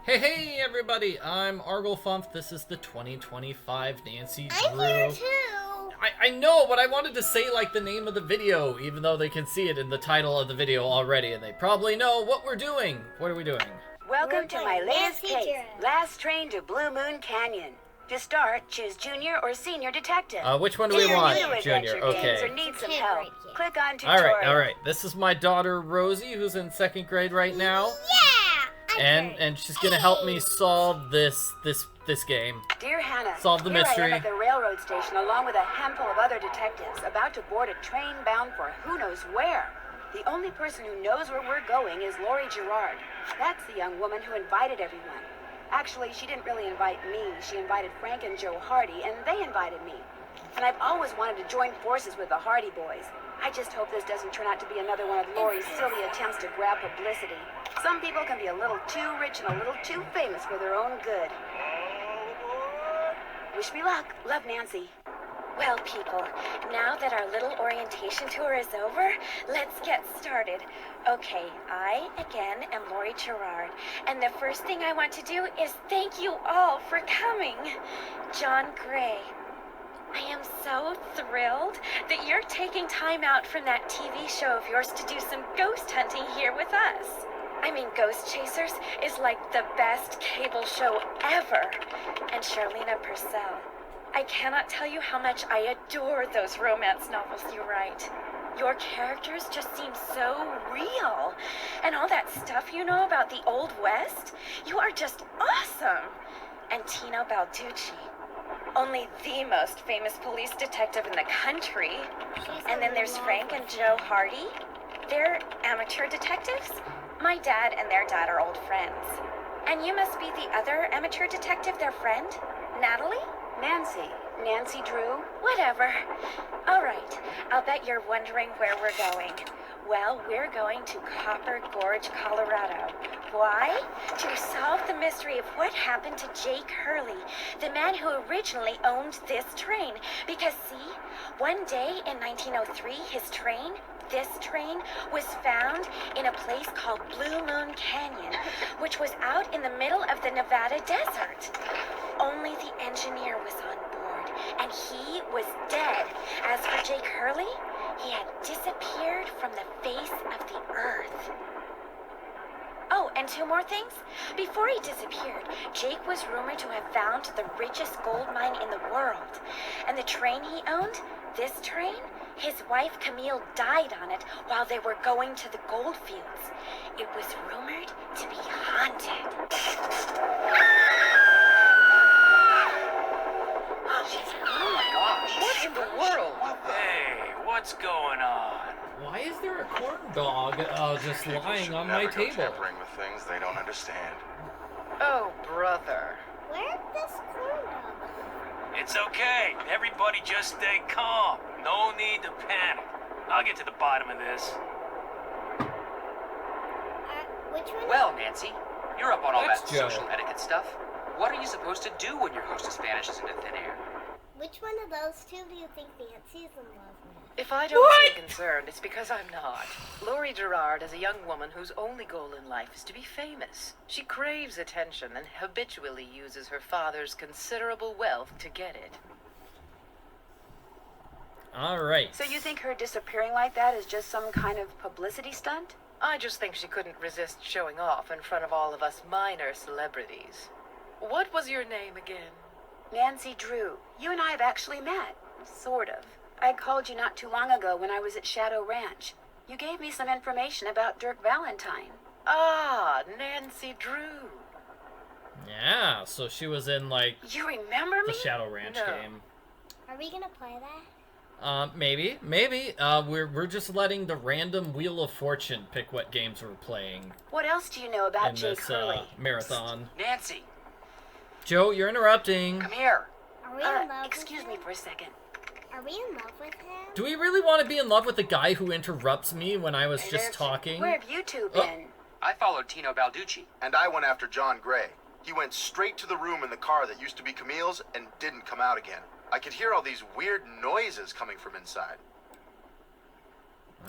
Hey everybody, I'm Arglefump. This is the 2025 Nancy Drew. I'm here too! I know, but I wanted to say like the name of the video, even though they can see it in the title of the video already, and they probably know what we're doing. What are we doing? Welcome to my latest Nancy case, Drew. Last Train to Blue Moon Canyon. To start, choose Junior or Senior Detective. Which one do we If you're want, new to Junior? adventure games Okay. or need some Kid help, right here. click on Tutorial. Alright. This is my daughter, Rosie, who's in 2nd grade right now. Yeah! And she's gonna help me solve this game. Dear Hannah, Solve the here mystery. I am at the railroad station along with a handful of other detectives about to board a train bound for who knows where. The only person who knows where we're going is Lori Gerard. That's the young woman who invited everyone. Actually, she didn't really invite me. She invited Frank and Joe Hardy, and they invited me. And I've always wanted to join forces with the Hardy boys. I just hope this doesn't turn out to be another one of Lori's silly attempts to grab publicity. Some people can be a little too rich and a little too famous for their own good. Wish me luck. Love, Nancy. Well, people, now that our little orientation tour is over, let's get started. Okay, I, again, am Lori Gerard, and the first thing I want to do is thank you all for coming. John Gray, I am so thrilled that you're taking time out from that TV show of yours to do some ghost hunting here with us. I mean, Ghost Chasers is like the best cable show ever. And Charlena Purcell, I cannot tell you how much I adore those romance novels you write. Your characters just seem so real. And all that stuff you know about the Old West, you are just awesome. And Tino Balducci, only the most famous police detective in the country. And then there's Frank and Joe Hardy. They're amateur detectives. My dad and their dad are old friends. And you must be the other amateur detective, their friend, Natalie? Nancy Drew. Whatever. All right. I'll bet you're wondering where we're going. Well, we're going to Copper Gorge, Colorado. Why? To solve the mystery of what happened to Jake Hurley, the man who originally owned this train. Because, see, one day in 1903, this train was found in a place called Blue Moon Canyon, which was out in the middle of the Nevada desert. Only the engineer was on board, and he was dead. As for Jake Hurley, he had disappeared from the face of the earth. Oh, and two more things. Before he disappeared, Jake was rumored to have found the richest gold mine in the world. And the train he owned, this train, his wife Camille died on it while they were going to the gold fields. It was rumored to be haunted. Oh my gosh. What in the world? Hey, what's going on? Why is there a corn dog just lying on my Never go table? tampering with things they don't understand. Oh, brother. Where'd this corn dog go? It's okay. Everybody just stay calm. No need to panic. I'll get to the bottom of this. Which one? Well, Nancy, you're up on all That's that Joe. social etiquette stuff. What are you supposed to do when your hostess vanishes into thin air? Which one of those two do you think Nancy's in love with? If I don't seem concerned, it's because I'm not. Lori Gerard is a young woman whose only goal in life is to be famous. She craves attention and habitually uses her father's considerable wealth to get it. Alright. So you think her disappearing like that is just some kind of publicity stunt? I just think she couldn't resist showing off in front of all of us minor celebrities. What was your name again? Nancy Drew. You and I have actually met. Sort of. I called you not too long ago when I was at Shadow Ranch. You gave me some information about Dirk Valentine. Ah, Nancy Drew. Yeah, so she was in like You remember the me? Shadow Ranch No. game. Are we gonna play that? Maybe. We're just letting the random Wheel of Fortune pick what games we're playing What else do you know about in Jake this Hurley? marathon. Nancy, Joe, you're interrupting. come here. Are we in love Excuse with me him? for a second. Are we in love with him? Do we really want to be in love with the guy who interrupts me when I was Hey, just Nancy, talking? Where have you two Oh. been? I followed Tino Balducci. And I went after John Gray. He went straight to the room in the car that used to be Camille's and didn't come out again. I could hear all these weird noises coming from inside.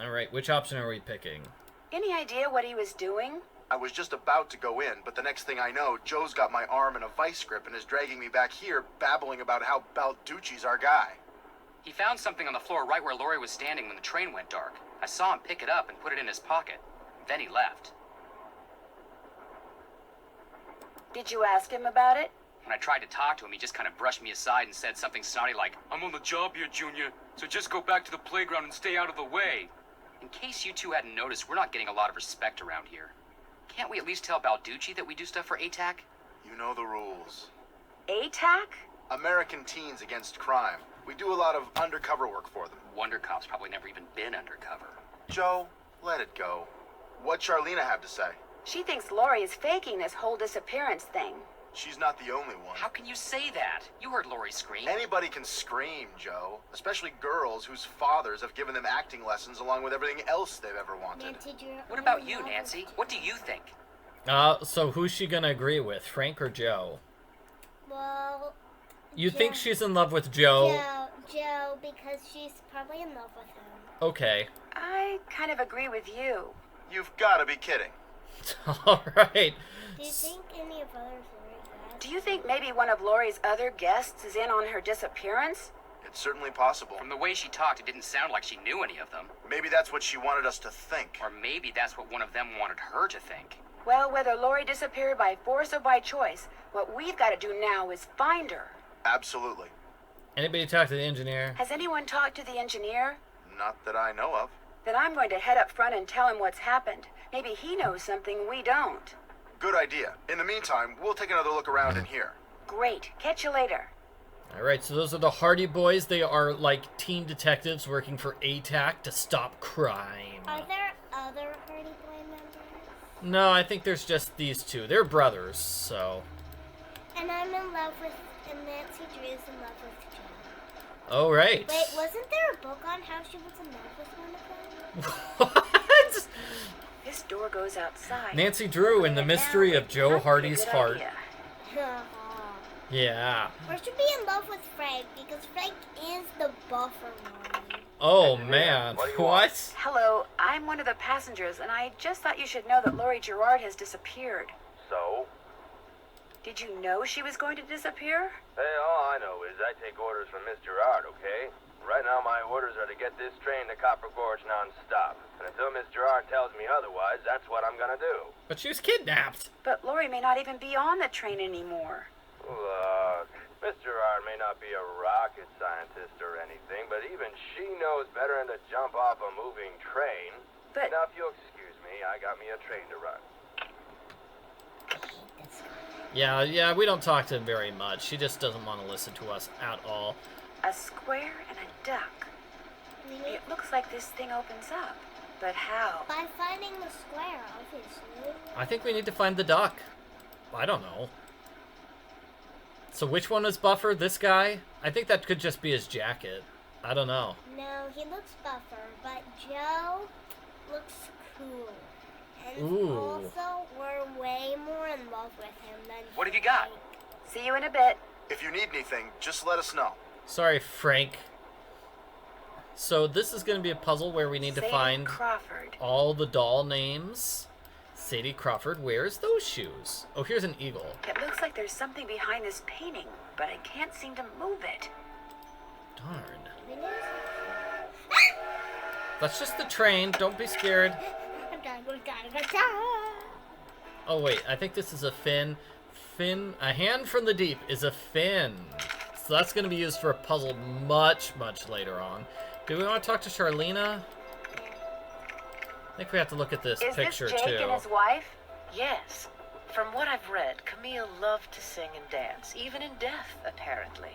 Alright, which option are we picking? Any idea what he was doing? I was just about to go in, but the next thing I know, Joe's got my arm in a vice grip and is dragging me back here, babbling about how Balducci's our guy. He found something on the floor right where Lori was standing when the train went dark. I saw him pick it up and put it in his pocket. Then he left. Did you ask him about it? When I tried to talk to him, he just kind of brushed me aside and said something snotty like, "I'm on the job here, Junior, so just go back to the playground and stay out of the way." In case you two hadn't noticed, we're not getting a lot of respect around here. Can't we at least tell Balducci that we do stuff for ATAC? You know the rules. ATAC? American Teens Against Crime. We do a lot of undercover work for them. Wonder Cop's probably never even been undercover. Joe, let it go. What'd Charlena have to say? She thinks Lori is faking this whole disappearance thing. She's not the only one. How can you say that? You heard Lori scream. Anybody can scream, Joe. Especially girls whose fathers have given them acting lessons along with everything else they've ever wanted. Nancy Drew. What about you, Nancy? What do you think? So who's she gonna agree with, Frank or Joe? Well, You Joe. think she's in love with Joe? Joe, because she's probably in love with him. Okay. I kind of agree with you. You've got to be kidding. Alright. Do you think any of others are like that? Do you think maybe one of Lori's other guests is in on her disappearance? It's certainly possible. From the way she talked, it didn't sound like she knew any of them. Maybe that's what she wanted us to think. Or maybe that's what one of them wanted her to think. Well, whether Lori disappeared by force or by choice, what we've got to do now is find her. Absolutely. Anybody talk to the engineer? Has anyone talked to the engineer? Not that I know of. Then I'm going to head up front and tell him what's happened. Maybe he knows something we don't. Good idea. In the meantime, we'll take another look around in here. Great. Catch you later. Alright, so those are the Hardy Boys. They are like teen detectives working for ATAC to stop crime. Are there other Hardy Boy members? No, I think there's just these two. They're brothers, so... And I'm in love with, and Nancy Drew's in love with Joe. Alright. Wait, wasn't there a book on how she was in love with one of them? What? This door goes outside. Nancy Drew and the Mystery of Joe Hardy's Heart. Yeah. Or should be in love with Frank, because Frank is the buffer one. Oh, man. What? Hello, I'm one of the passengers, and I just thought you should know that Lori Gerard has disappeared. So? Did you know she was going to disappear? Hey, all I know is I take orders from Miss Gerard, okay? Right now my orders are to get this train to Copper Gorge non-stop. And until Miss Gerard tells me otherwise, that's what I'm gonna do. But she was kidnapped. But Lori may not even be on the train anymore. Look, Miss Gerard may not be a rocket scientist or anything, but even she knows better than to jump off a moving train. But Now, if you'll excuse me, I got me a train to run. Yeah, we don't talk to him very much. She just doesn't want to listen to us at all. a square and a duck. It looks like this thing opens up. But how? By finding the square, obviously. I think we need to find the duck. I don't know. So which one is Buffer? This guy? I think that could just be his jacket. I don't know. No, he looks buffer, but Joe looks cool. And Ooh. also, we're way more in love with him than What have you got? Frank. See you in a bit. If you need anything, just let us know. Sorry, Frank. So this is going to be a puzzle where we need to Sadie find Crawford. all the doll names. Sadie Crawford wears those shoes. Oh, here's an eagle. It looks like there's something behind this painting, but I can't seem to move it. Darn. We know That's just the train. Don't be scared. Oh, wait. I think this is a fin. A hand from the deep is a fin. So that's going to be used for a puzzle much, much later on. Do we want to talk to Charlena? I think we have to look at this Is picture, this Jake too. and his wife? Yes. From what I've read, Camille loved to sing and dance, even in death, apparently.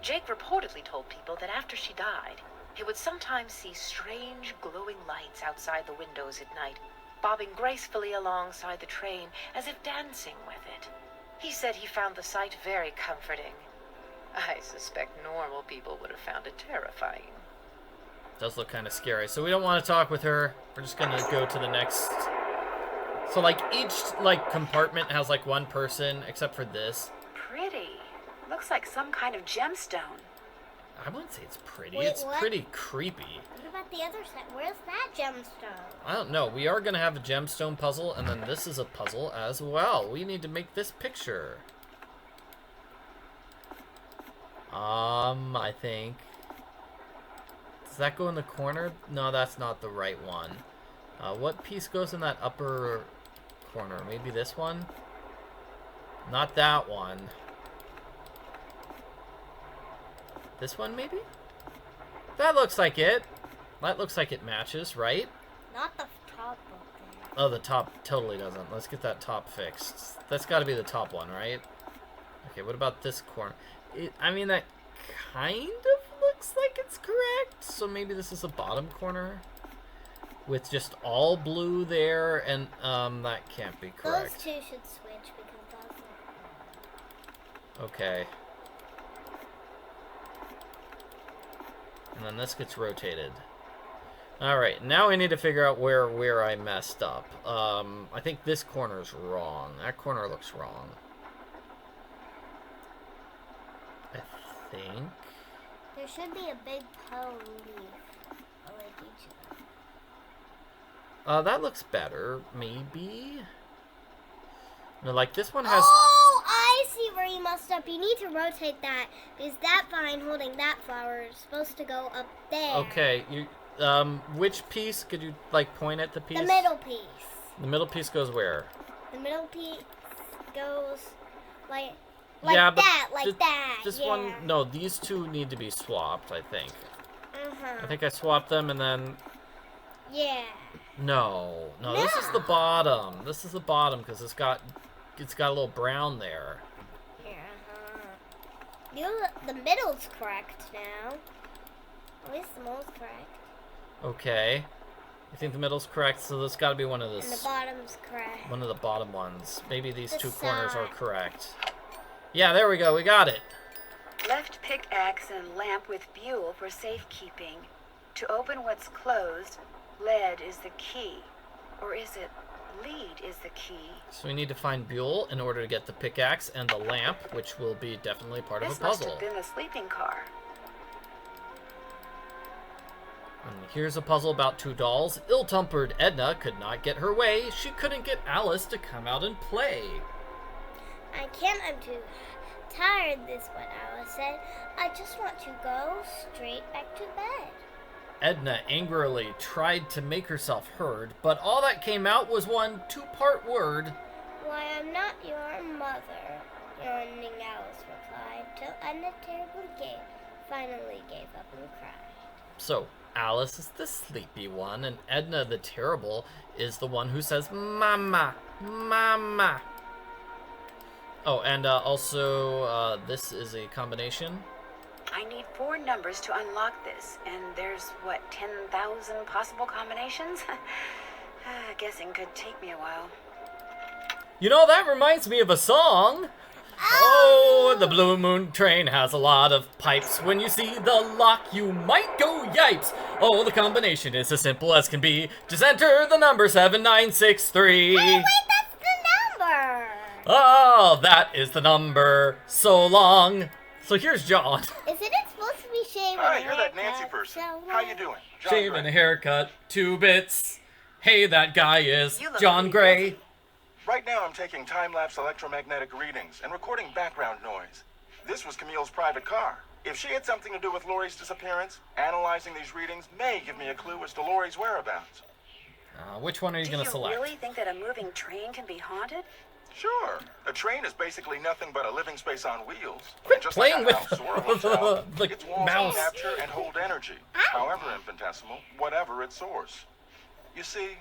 Jake reportedly told people that after she died, he would sometimes see strange glowing lights outside the windows at night, bobbing gracefully alongside the train as if dancing with it. He said he found the sight very comforting. I suspect normal people would have found it terrifying. Does look kind of scary. So we don't want to talk with her. We're just going to go to the next. So like each like compartment has like one person except for this. Pretty. Looks like some kind of gemstone. I wouldn't say it's pretty. Wait, it's what? pretty creepy. What about the other side? Where's that gemstone? I don't know. We are going to have a gemstone puzzle, and then this is a puzzle as well. We need to make this picture. I think. Does that go in the corner? No, that's not the right one. What piece goes in that upper corner? Maybe this one? Not that one. This one, maybe? That looks like it. That looks like it matches, right? Not the top of it. Oh, the top totally doesn't. Let's get that top fixed. That's got to be the top one, right? Okay, what about this corner? I mean, that kind of looks like it's correct. So maybe this is the bottom corner with just all blue there, and that can't be correct. Those two should switch because those look Okay. And then this gets rotated. Alright, now we need to figure out where I messed up. I think this corner's wrong. That corner looks wrong. I think. There should be a big pearl leaf. Like each of them. That looks better, maybe. No, like this one has. Oh, I see where you messed up. You need to rotate that because that vine holding that flower is supposed to go up there. Okay, you. Which piece? Could you like point at the piece? The middle piece. The middle piece goes where? The middle piece goes like yeah, but that, like that. This yeah. one, no, these two need to be swapped, I think. Uh-huh. I think I swapped them and then. Yeah. No, this is the bottom. This is the bottom because it's got a little brown there. Yeah. The middle's correct now. At least the middle's correct. Okay. I think the middle's correct, so there's got to be one of And this. the bottom's correct. One of the bottom ones. Maybe these The two corners are side. correct. Yeah, there we go. We got it. Left pickaxe and lamp with buhl for safekeeping. To open what's closed, lead is the key. Or is it lead is the key? So we need to find Buell in order to get the pickaxe and the lamp, which will be definitely part of This a must puzzle. have been the sleeping car. And here's a puzzle about two dolls. Ill-tempered Edna could not get her way. She couldn't get Alice to come out and play. I can't. I'm too tired, is what Alice said. I just want to go straight back to bed. Edna angrily tried to make herself heard, but all that came out was one two-part word. Why, I'm not your mother, yawning Alice replied, till Edna finally gave up and cried. So, Alice is the sleepy one, and Edna the terrible is the one who says, Mama, Mama. Oh, and also, this is a combination. I need 4 numbers to unlock this, and there's, what, 10,000 possible combinations? Guessing could take me a while. You know, that reminds me of a song. Oh, the Blue Moon train has a lot of pipes. When you see the lock, you might go yipes. Oh, the combination is as simple as can be. Just enter the number 7963. Wait, that's the number! Oh, that is the number. So long. So here's John. Isn't it supposed to be shaving? Hi, you're that Nancy person. How you doing? John Shave Gray. and a haircut, 2 bits. Hey, that guy is You look John pretty Gray. guilty. Right now I'm taking time-lapse electromagnetic readings and recording background noise. This was Camille's private car. If she had something to do with Lori's disappearance, analyzing these readings may give me a clue as to Lori's whereabouts. Which one are you Do going you to select? really think that a moving train can be haunted? Sure. A train is basically nothing but a living space on wheels. Quit Just playing like a with house or a hotel, the its walls mouse. capture and hold energy, however infinitesimal, whatever its source. You see,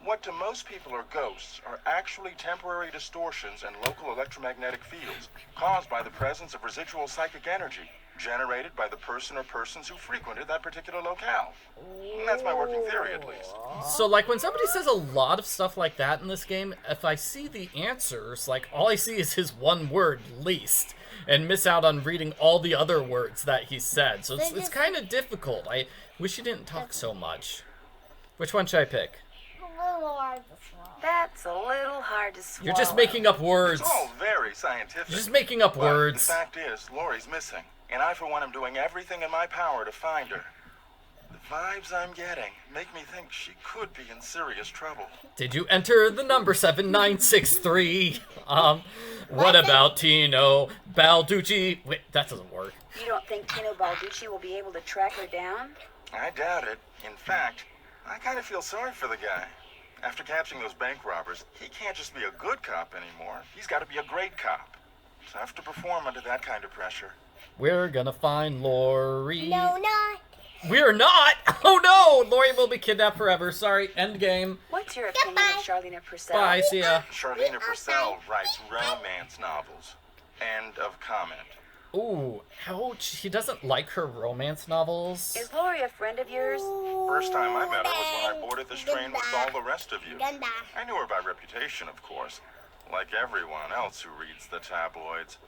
what to most people are ghosts are actually temporary distortions in local electromagnetic fields caused by the presence of residual psychic energy generated by the person or persons who frequented that particular locale. And that's my working theory, at least. So, like, when somebody says a lot of stuff like that in this game, if I see the answers, like, all I see is his one word, least, and miss out on reading all the other words that he said. So it's kind of difficult. I wish he didn't talk so much. Which one should I pick? A little hard this one. That's a little hard to swallow. You're just making up words. It's all very scientific. You're just making up But words. the fact is, Lori's missing, and I, for one, am doing everything in my power to find her. The vibes I'm getting make me think she could be in serious trouble. Did you enter the number 7963? What about Tino Balducci? Wait, that doesn't work. You don't think Tino Balducci will be able to track her down? I doubt it. In fact, I kind of feel sorry for the guy. After catching those bank robbers, he can't just be a good cop anymore. He's got to be a great cop. Tough to perform under that kind of pressure. We're gonna find Lori. No, not. We're not! Oh no! Lori will be kidnapped forever. Sorry, end game. What's your opinion of Charlena Purcell? Bye, see ya. Charlena Purcell writes romance novels. End of comment. Ooh, ouch. She doesn't like her romance novels. Is Lori a friend of yours? First time I met her was when I boarded this train with all the rest of you. Ganda. I knew her by reputation, of course, like everyone else who reads the tabloids.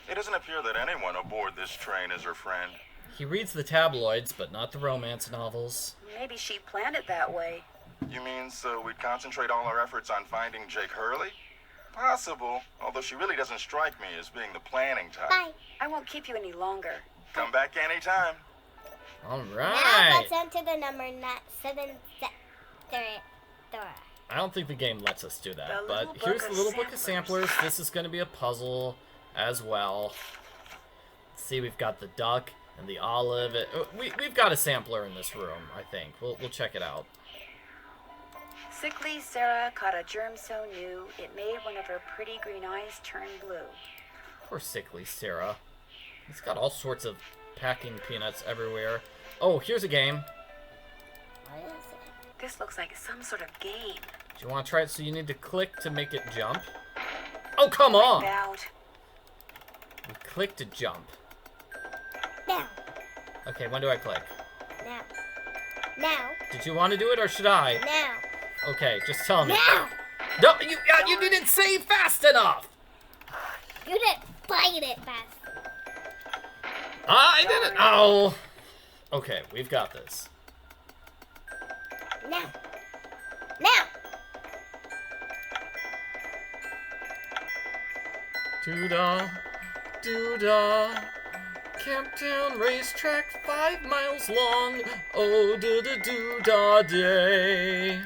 It doesn't appear that anyone aboard this train is her friend. He reads the tabloids, but not the romance novels. Maybe she planned it that way. You mean so we'd concentrate all our efforts on finding Jake Hurley? Possible, although she really doesn't strike me as being the planning type. Bye. I won't keep you any longer. Come back anytime. All Now right. let's enter the number 773. I don't think the game lets us do that, The but little here's book the of little book of samplers. samplers. This is going to be a puzzle as well. See, we've got the duck and the olive. We've got a sampler in this room, I think. We'll check it out. Sickly Sarah caught a germ so new, it made one of her pretty green eyes turn blue. Poor sickly Sarah. It's got all sorts of packing peanuts everywhere. Oh, here's a game. What is it? This looks like some sort of game. Do you want to try it? So you need to click to make it jump. Oh, come on! Out. We click to jump. Now. Okay, when do I click? Now. Now. Did you want to do it or should I? Now. Okay, just tell me. Now. No, you didn't say fast enough! You didn't bite it fast. I didn't. Oh. Okay, we've got this. Now. Now. Doo-dah, doo-dah. Camptown racetrack 5 miles long. Oh, doo-doo-doo-dah day.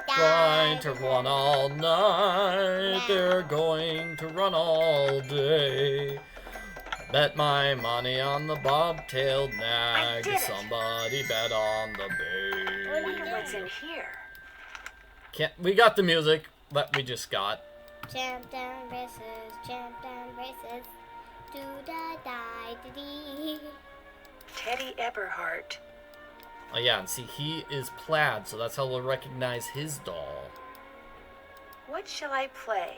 Trying to run all night. They're going to run all day. Bet my money on the bobtailed nag. did it. Somebody bet on the I wonder bay. what's in here. We got the music that we just got. Champ down races, champ down races. Do da die dee. Teddy Eberhardt. Oh yeah, and see, he is plaid, so that's how we'll recognize his doll. What shall I play?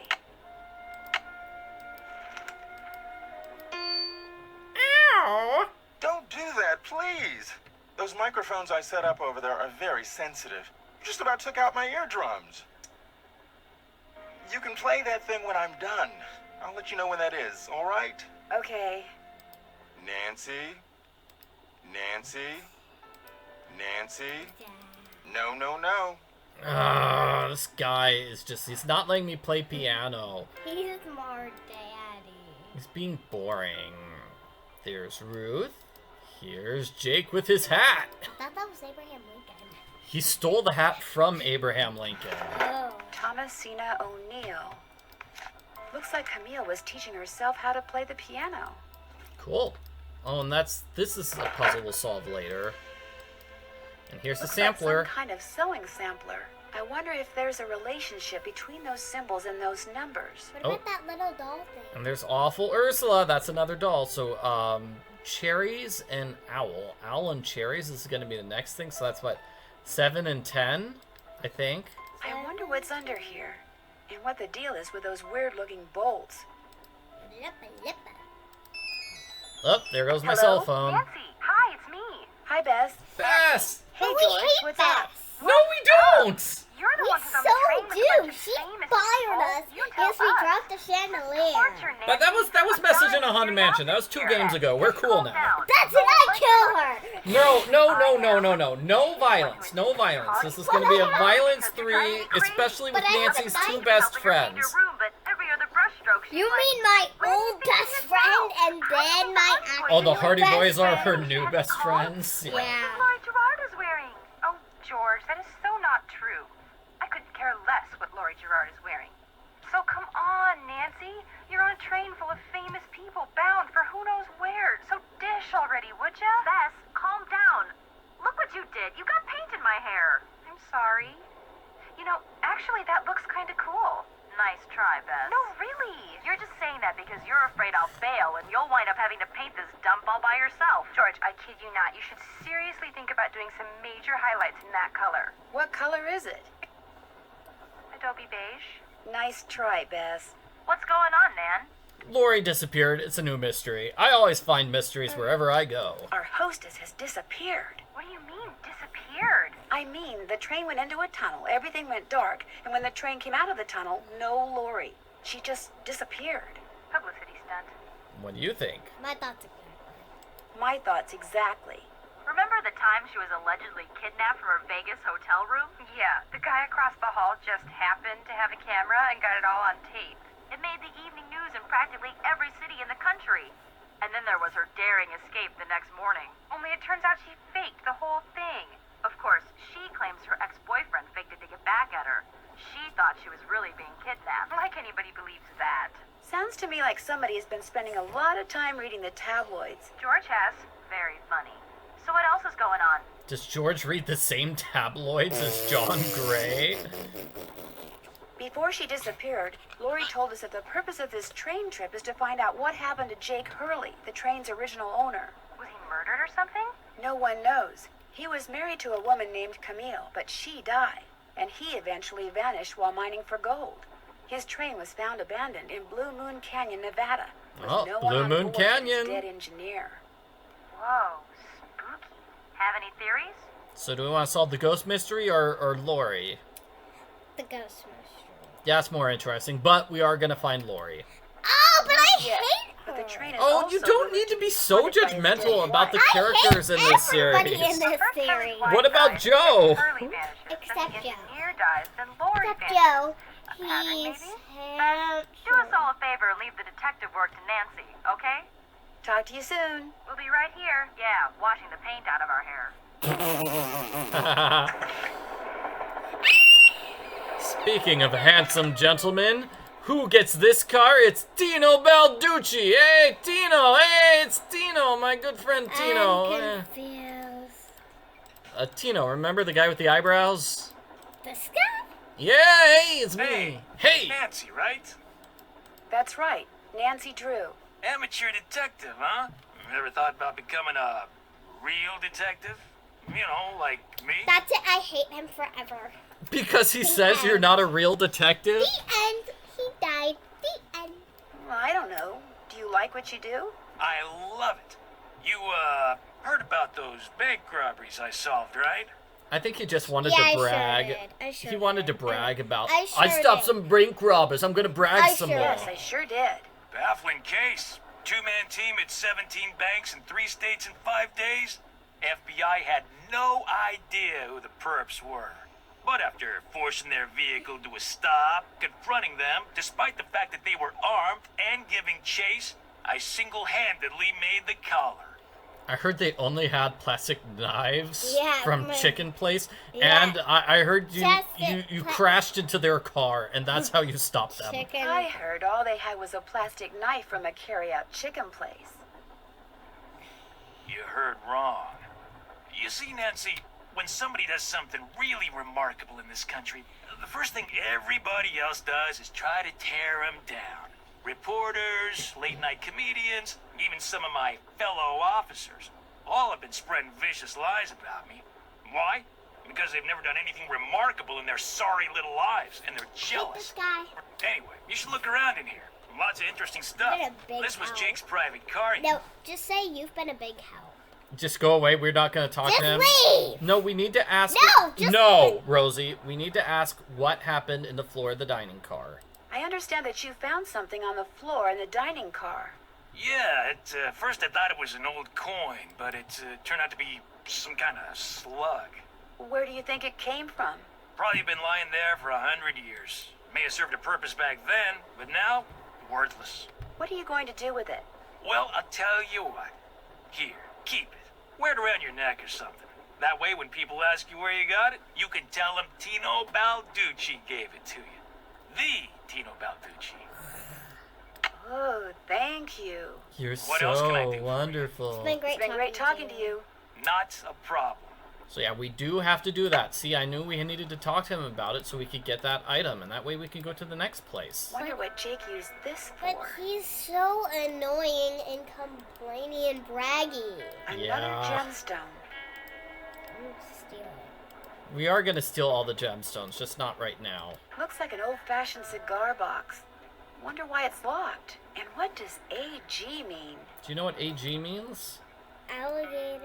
Ow! Don't do that, please. Those microphones I set up over there are very sensitive. You just about took out my eardrums. You can play that thing when I'm done. I'll let you know when that is, all right? Okay. Nancy? Nancy? Nancy? No, no, no. Ah, this guy is he's not letting me play piano. He's more daddy. He's being boring. There's Ruth. Here's Jake with his hat. I thought that was Abraham Lincoln. He stole the hat from Abraham Lincoln. Oh. Thomasina O'Neill. Looks like Camille was teaching herself how to play the piano. Cool. Oh, and this is a puzzle we'll solve later. And here's the Looks like sampler. some kind of sewing sampler. I wonder if there's a relationship between those symbols and those numbers. What about that little doll thing? And there's Awful Ursula. That's another doll. So, Cherries and Owl. Owl and Cherries is going to be the next thing. So that's what, 7 and 10, I think. I wonder what's under here. And what the deal is with those weird-looking bolts. Lippa, lippa. Oh, there goes my Hello? cell phone. Nancy, hi, it's me. Hi, Bess. Bess! Hey, Oh, we George, hate what's Bess. up? No, we don't! You're the We one who's on so the train with a do. bunch of She famous fired people. us You tell because we us. dropped the chandelier. What's your name? But that was Message in a Haunted Mansion. That was 2 games ago. We're cool now. That's it. I kill her. No violence. No violence. This is going to be a violence 3, especially with But I have Nancy's a 2 best friends. You mean my old best friend and then my actual Oh, the Hardy best Boys are her friend? new best friends? Yeah. Lori Gerard is wearing. Oh, George, that is so not true. I couldn't care less what Lori Gerard is wearing. So come on, Nancy. You're on a train full of famous people bound for who knows where. So dish already, would ya? Bess, calm down. Look what you did. You got paint in my hair. I'm sorry. You know, actually, that looks kind of cool. Nice try, Bess. No, really. You're just saying that because you're afraid I'll bail and you'll wind up having to paint this dump all by yourself. George, I kid you not. You should seriously think about doing some major highlights in that color. What color is it? Adobe beige. Nice try, Bess. What's going on, Nan? Lori disappeared. It's a new mystery. I always find mysteries wherever I go. Our hostess has disappeared. What do you mean, disappeared? I mean, the train went into a tunnel, everything went dark, and when the train came out of the tunnel, no Lori. She just disappeared. Publicity stunt. What do you think? My thoughts are My thoughts exactly. Remember the time she was allegedly kidnapped from her Vegas hotel room? Yeah, the guy across the hall just happened to have a camera and got it all on tape. It made the evening news in practically every city in the country. And then there was her daring escape the next morning. Only it turns out she faked the whole thing. Of course, she claims her ex-boyfriend faked it to get back at her. She thought she was really being kidnapped. Like anybody believes that. Sounds to me like somebody has been spending a lot of time reading the tabloids. George has. Very funny. So what else is going on? Does George read the same tabloids as John Gray? Before she disappeared, Lori told us that the purpose of this train trip is to find out what happened to Jake Hurley, the train's original owner. Was he murdered or something? No one knows. He was married to a woman named Camille, but she died, and he eventually vanished while mining for gold. His train was found abandoned in Blue Moon Canyon, Nevada, with Oh, no one Blue on Moon board Canyon. and his dead engineer. Whoa, spooky. Have any theories? So do we want to solve the ghost mystery or Lori? the ghost mystery. Yeah, it's more interesting, but we are going to find Lori. Oh, but I Yes, hate but her. the train is Oh, also you don't need to be so haunted by his judgmental dead about the wife. characters in this Everybody series. in this series. What about Joe? Except Joe. Engineer dies, then Lori Except vanishes. Joe. A pattern, He's maybe? Do us all a favor and leave the detective work to Nancy, okay? Talk to you soon. We'll be right here. Yeah, washing the paint out of our hair. Speaking of handsome gentlemen, who gets this car? It's Tino Balducci. Hey, Tino. Hey, it's Tino, my good friend Tino. I'm confused. Tino, remember the guy with the eyebrows? This guy? Yeah, hey, it's me. Hey. Nancy, right? That's right, Nancy Drew. Amateur detective, huh? Ever thought about becoming a real detective? You know, like me? That's it. I hate him forever. Because he says you're not a real detective? The end. He died. The end. Well, I don't know. Do you like what you do? I love it. You, heard about those bank robberies I solved, right? I think he just wanted Yeah, to brag. I sure He wanted to did. brag about, I I sure stopped did. some bank robbers. I'm going to brag I some sure more. Yes, I sure did. Baffling case. Two-man team at 17 banks in 3 states in 5 days. FBI had no idea who the perps were. But after forcing their vehicle to a stop, confronting them, despite the fact that they were armed and giving chase, I single-handedly made the collar. I heard they only had plastic knives Yeah, from my- Chicken Place, Yeah. and I heard you Just you crashed into their car, and that's how you stopped them. Chicken. I heard all they had was a plastic knife from a carry-out chicken place. You heard wrong. You see, Nancy, when somebody does something really remarkable in this country, the first thing everybody else does is try to tear them down. Reporters, late-night comedians, even some of my fellow officers, all have been spreading vicious lies about me. Why? Because they've never done anything remarkable in their sorry little lives, and they're Hate jealous. this guy. Anyway, you should look around in here. Lots of interesting stuff. You're a big This was help. Jake's private car. No, just say you've been a big help. Just go away. We're not going to talk to him. leave! No, we need to ask... No, just leave. Rosie. We need to ask what happened in the floor of the dining car. I understand that you found something on the floor in the dining car. Yeah, at first I thought it was an old coin, but it turned out to be some kind of slug. Where do you think it came from? Probably been lying there for 100 years. May have served a purpose back then, but now, worthless. What are you going to do with it? Well, I'll tell you what. Here, keep it. Wear it around your neck or something. That way, when people ask you where you got it, you can tell them Tino Balducci gave it to you. The Tino Balducci. Oh, thank you. You're What else can I do for so you? wonderful. It's been great talking to you. Not a problem. So yeah, we do have to do that. See, I knew we needed to talk to him about it so we could get that item, and that way we can go to the next place. Wonder what Jake used this But for. he's so annoying and complaining and braggy. Another Yeah. gemstone. I'm stealing it. We are going to steal all the gemstones, just not right now. Looks like an old-fashioned cigar box. Wonder why it's locked. And what does AG mean? Do you know what AG means? Alligator.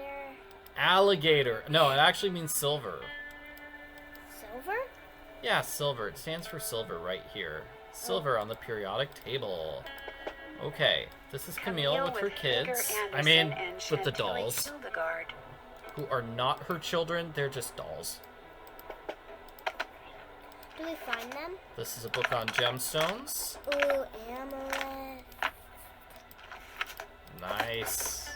Alligator. No, it actually means silver. Silver? Yeah, silver. It stands for silver right here. Silver on the periodic table. Okay, this is Camille with her Hager kids. I Anderson mean, and with the Chantilly dolls, Hildegard. who are not her children. They're just dolls. Do we find them? This is a book on gemstones. Ooh, amulet. Nice.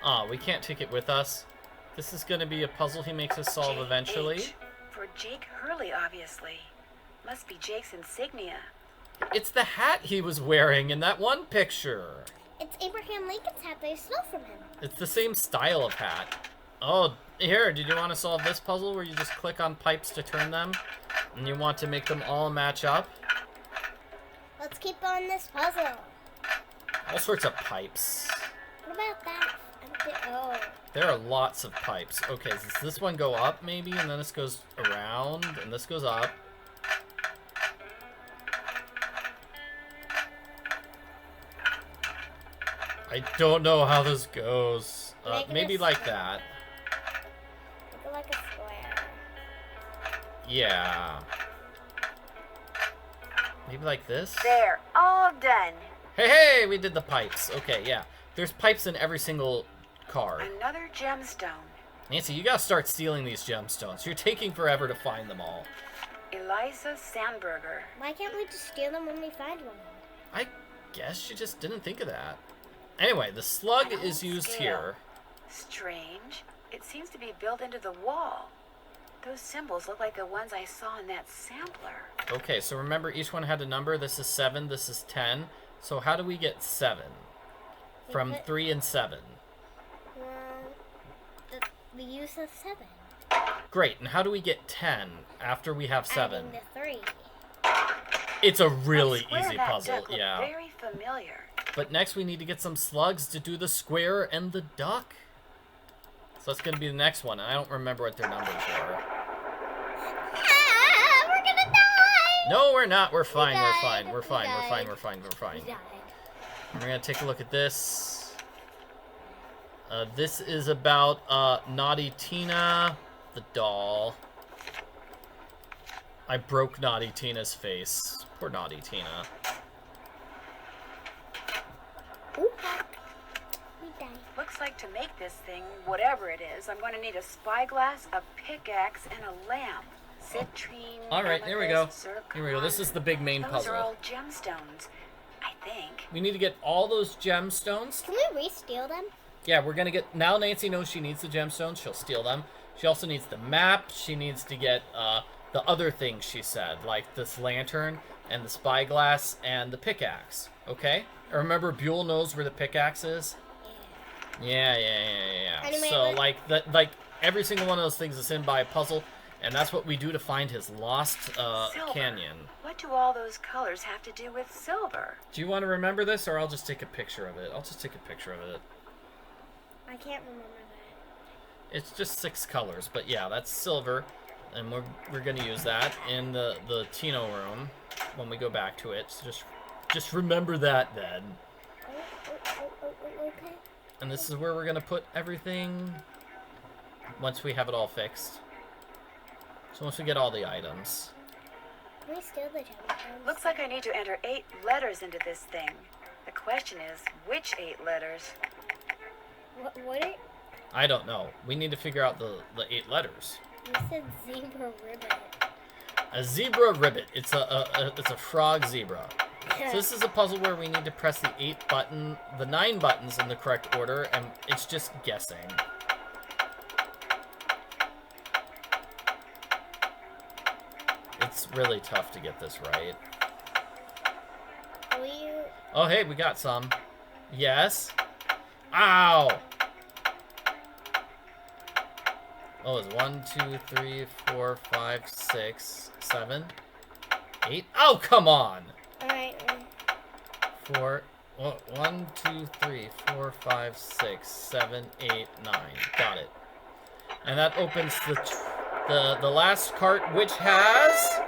Aw, we can't take it with us. This is going to be a puzzle he makes us solve eventually. JH. For Jake Hurley, obviously. Must be Jake's insignia. It's the hat he was wearing in that one picture. It's Abraham Lincoln's hat they stole from him. It's the same style of hat. Oh, here, did you want to solve this puzzle where you just click on pipes to turn them? And you want to make them all match up? Let's keep on this puzzle. All sorts of pipes. What about that? Oh. There are lots of pipes. Okay, does this one go up maybe? And then this goes around, and this goes up. I don't know how this goes. Make it Maybe a like square. that. Make it like a square. Yeah. Maybe like this? There, all done. Hey, we did the pipes. Okay, yeah. There's pipes in every single car. Another gemstone. Nancy, you gotta start stealing these gemstones. You're taking forever to find them all. Eliza Sandberger. Why can't we just steal them when we find one? I guess you just didn't think of that. Anyway, the slug An is old used scale. here. Strange. It seems to be built into the wall. Those symbols look like the ones I saw in that sampler. Okay, so remember each one had a number. This is 7, this is 10. So how do we get 7? From put- 3 and 7. The use of 7. Great, and how do we get 10 after we have 7? Adding the 3. It's a really That square easy that puzzle, duck looked yeah. Very familiar. But next we need to get some slugs to do the square and the duck. So that's going to be the next one. I don't remember what their numbers were. Ah, we're gonna die! No, we're not. We're fine. We're died. fine. We're We fine. We're died. fine. We're fine. We're fine. We died. We're going to take a look at this. This is about Naughty Tina, the doll. I broke Naughty Tina's face. Poor Naughty Tina. Ooh, we died. Looks like to make this thing, whatever it is, I'm going to need a spyglass, a pickaxe, and a lamp. Citrine. All right, here we go. amethyst, zircon. Here we go. This is the big main Those puzzle. are all gemstones, I think. We need to get all those gemstones. Can we re-steal them? Yeah, we're gonna get... Now Nancy knows she needs the gemstones. She'll steal them. She also needs the map. She needs to get the other things she said, like this lantern and the spyglass and the pickaxe. Okay? And remember, Buell knows where the pickaxe is? Yeah. Anyway, So, let's- like every single one of those things is in by a puzzle, and that's what we do to find his lost Silver. canyon. What do all those colors have to do with silver? Do you want to remember this, or I'll just take a picture of it? I'll just take a picture of it. I can't remember that. It's just 6 colors, but yeah, that's silver, and we're gonna use that in the Tino room when we go back to it. So just remember that then. Okay. And this is where we're going to put everything once we have it all fixed. So once we get all the items. Can we steal the gemstones? Looks like I need to enter 8 letters into this thing. The question is, which 8 letters? What are... I don't know. We need to figure out the 8 letters. You said zebra ribbit. A zebra ribbit. It's a frog zebra. So this is a puzzle where we need to press the 9 buttons in the correct order, and it's just guessing. It's really tough to get this right. Oh, hey, we got some. Yes. Ow! Oh, it's 1, 2, 3, 4, 5, 6, 7, 8. Oh, come on! Alright. 4. Well, 1, 2, 3, 4, 5, 6, 7, 8, 9. Got it. And that opens the last cart, which has...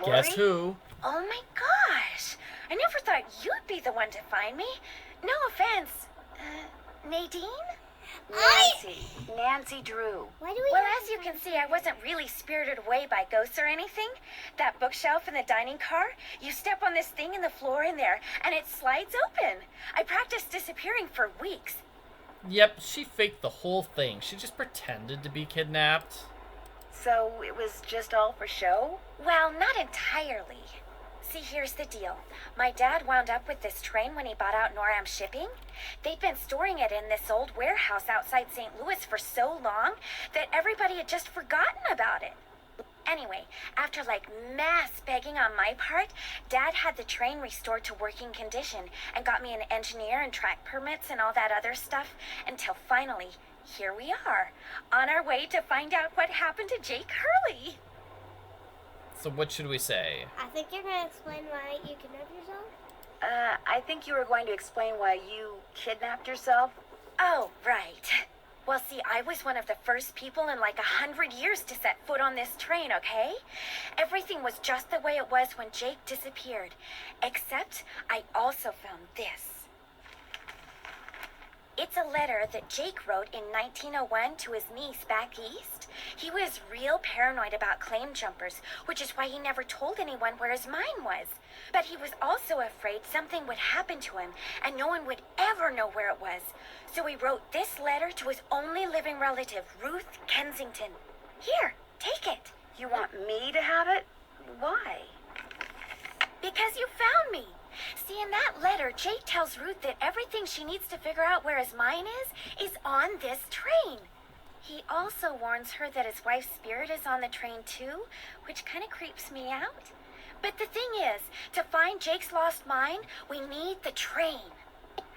Lori? Guess who? Oh my gosh! I never thought you'd be the one to find me. No offense. Nadine? Nancy Drew. Why do we Well, have as you can see, I wasn't really spirited away by ghosts or anything. That bookshelf in the dining car, you step on this thing in the floor in there, and it slides open. I practiced disappearing for weeks. Yep, she faked the whole thing. She just pretended to be kidnapped. So it was just all for show? Well, not entirely. See, here's the deal. My dad wound up with this train when he bought out Noram Shipping. They'd been storing it in this old warehouse outside St. Louis for so long that everybody had just forgotten about it. Anyway, after like mass begging on my part, Dad had the train restored to working condition and got me an engineer and track permits and all that other stuff until finally, here we are, on our way to find out what happened to Jake Hurley. So what should we say? I think you're going to explain why you kidnapped yourself. I think you were going to explain why you kidnapped yourself. Oh, right. Well, see, I was one of the first people in like 100 years to set foot on this train, okay? Everything was just the way it was when Jake disappeared. Except I also found this. It's a letter that Jake wrote in 1901 to his niece back east. He was real paranoid about claim jumpers, which is why he never told anyone where his mine was. But he was also afraid something would happen to him, and no one would ever know where it was. So he wrote this letter to his only living relative, Ruth Kensington. Here, take it. You want me to have it? Why? Because you found me. See, in that letter, Jake tells Ruth that everything she needs to figure out where his mine is on this train. He also warns her that his wife's spirit is on the train too, which kind of creeps me out. But the thing is, to find Jake's lost mine, we need the train.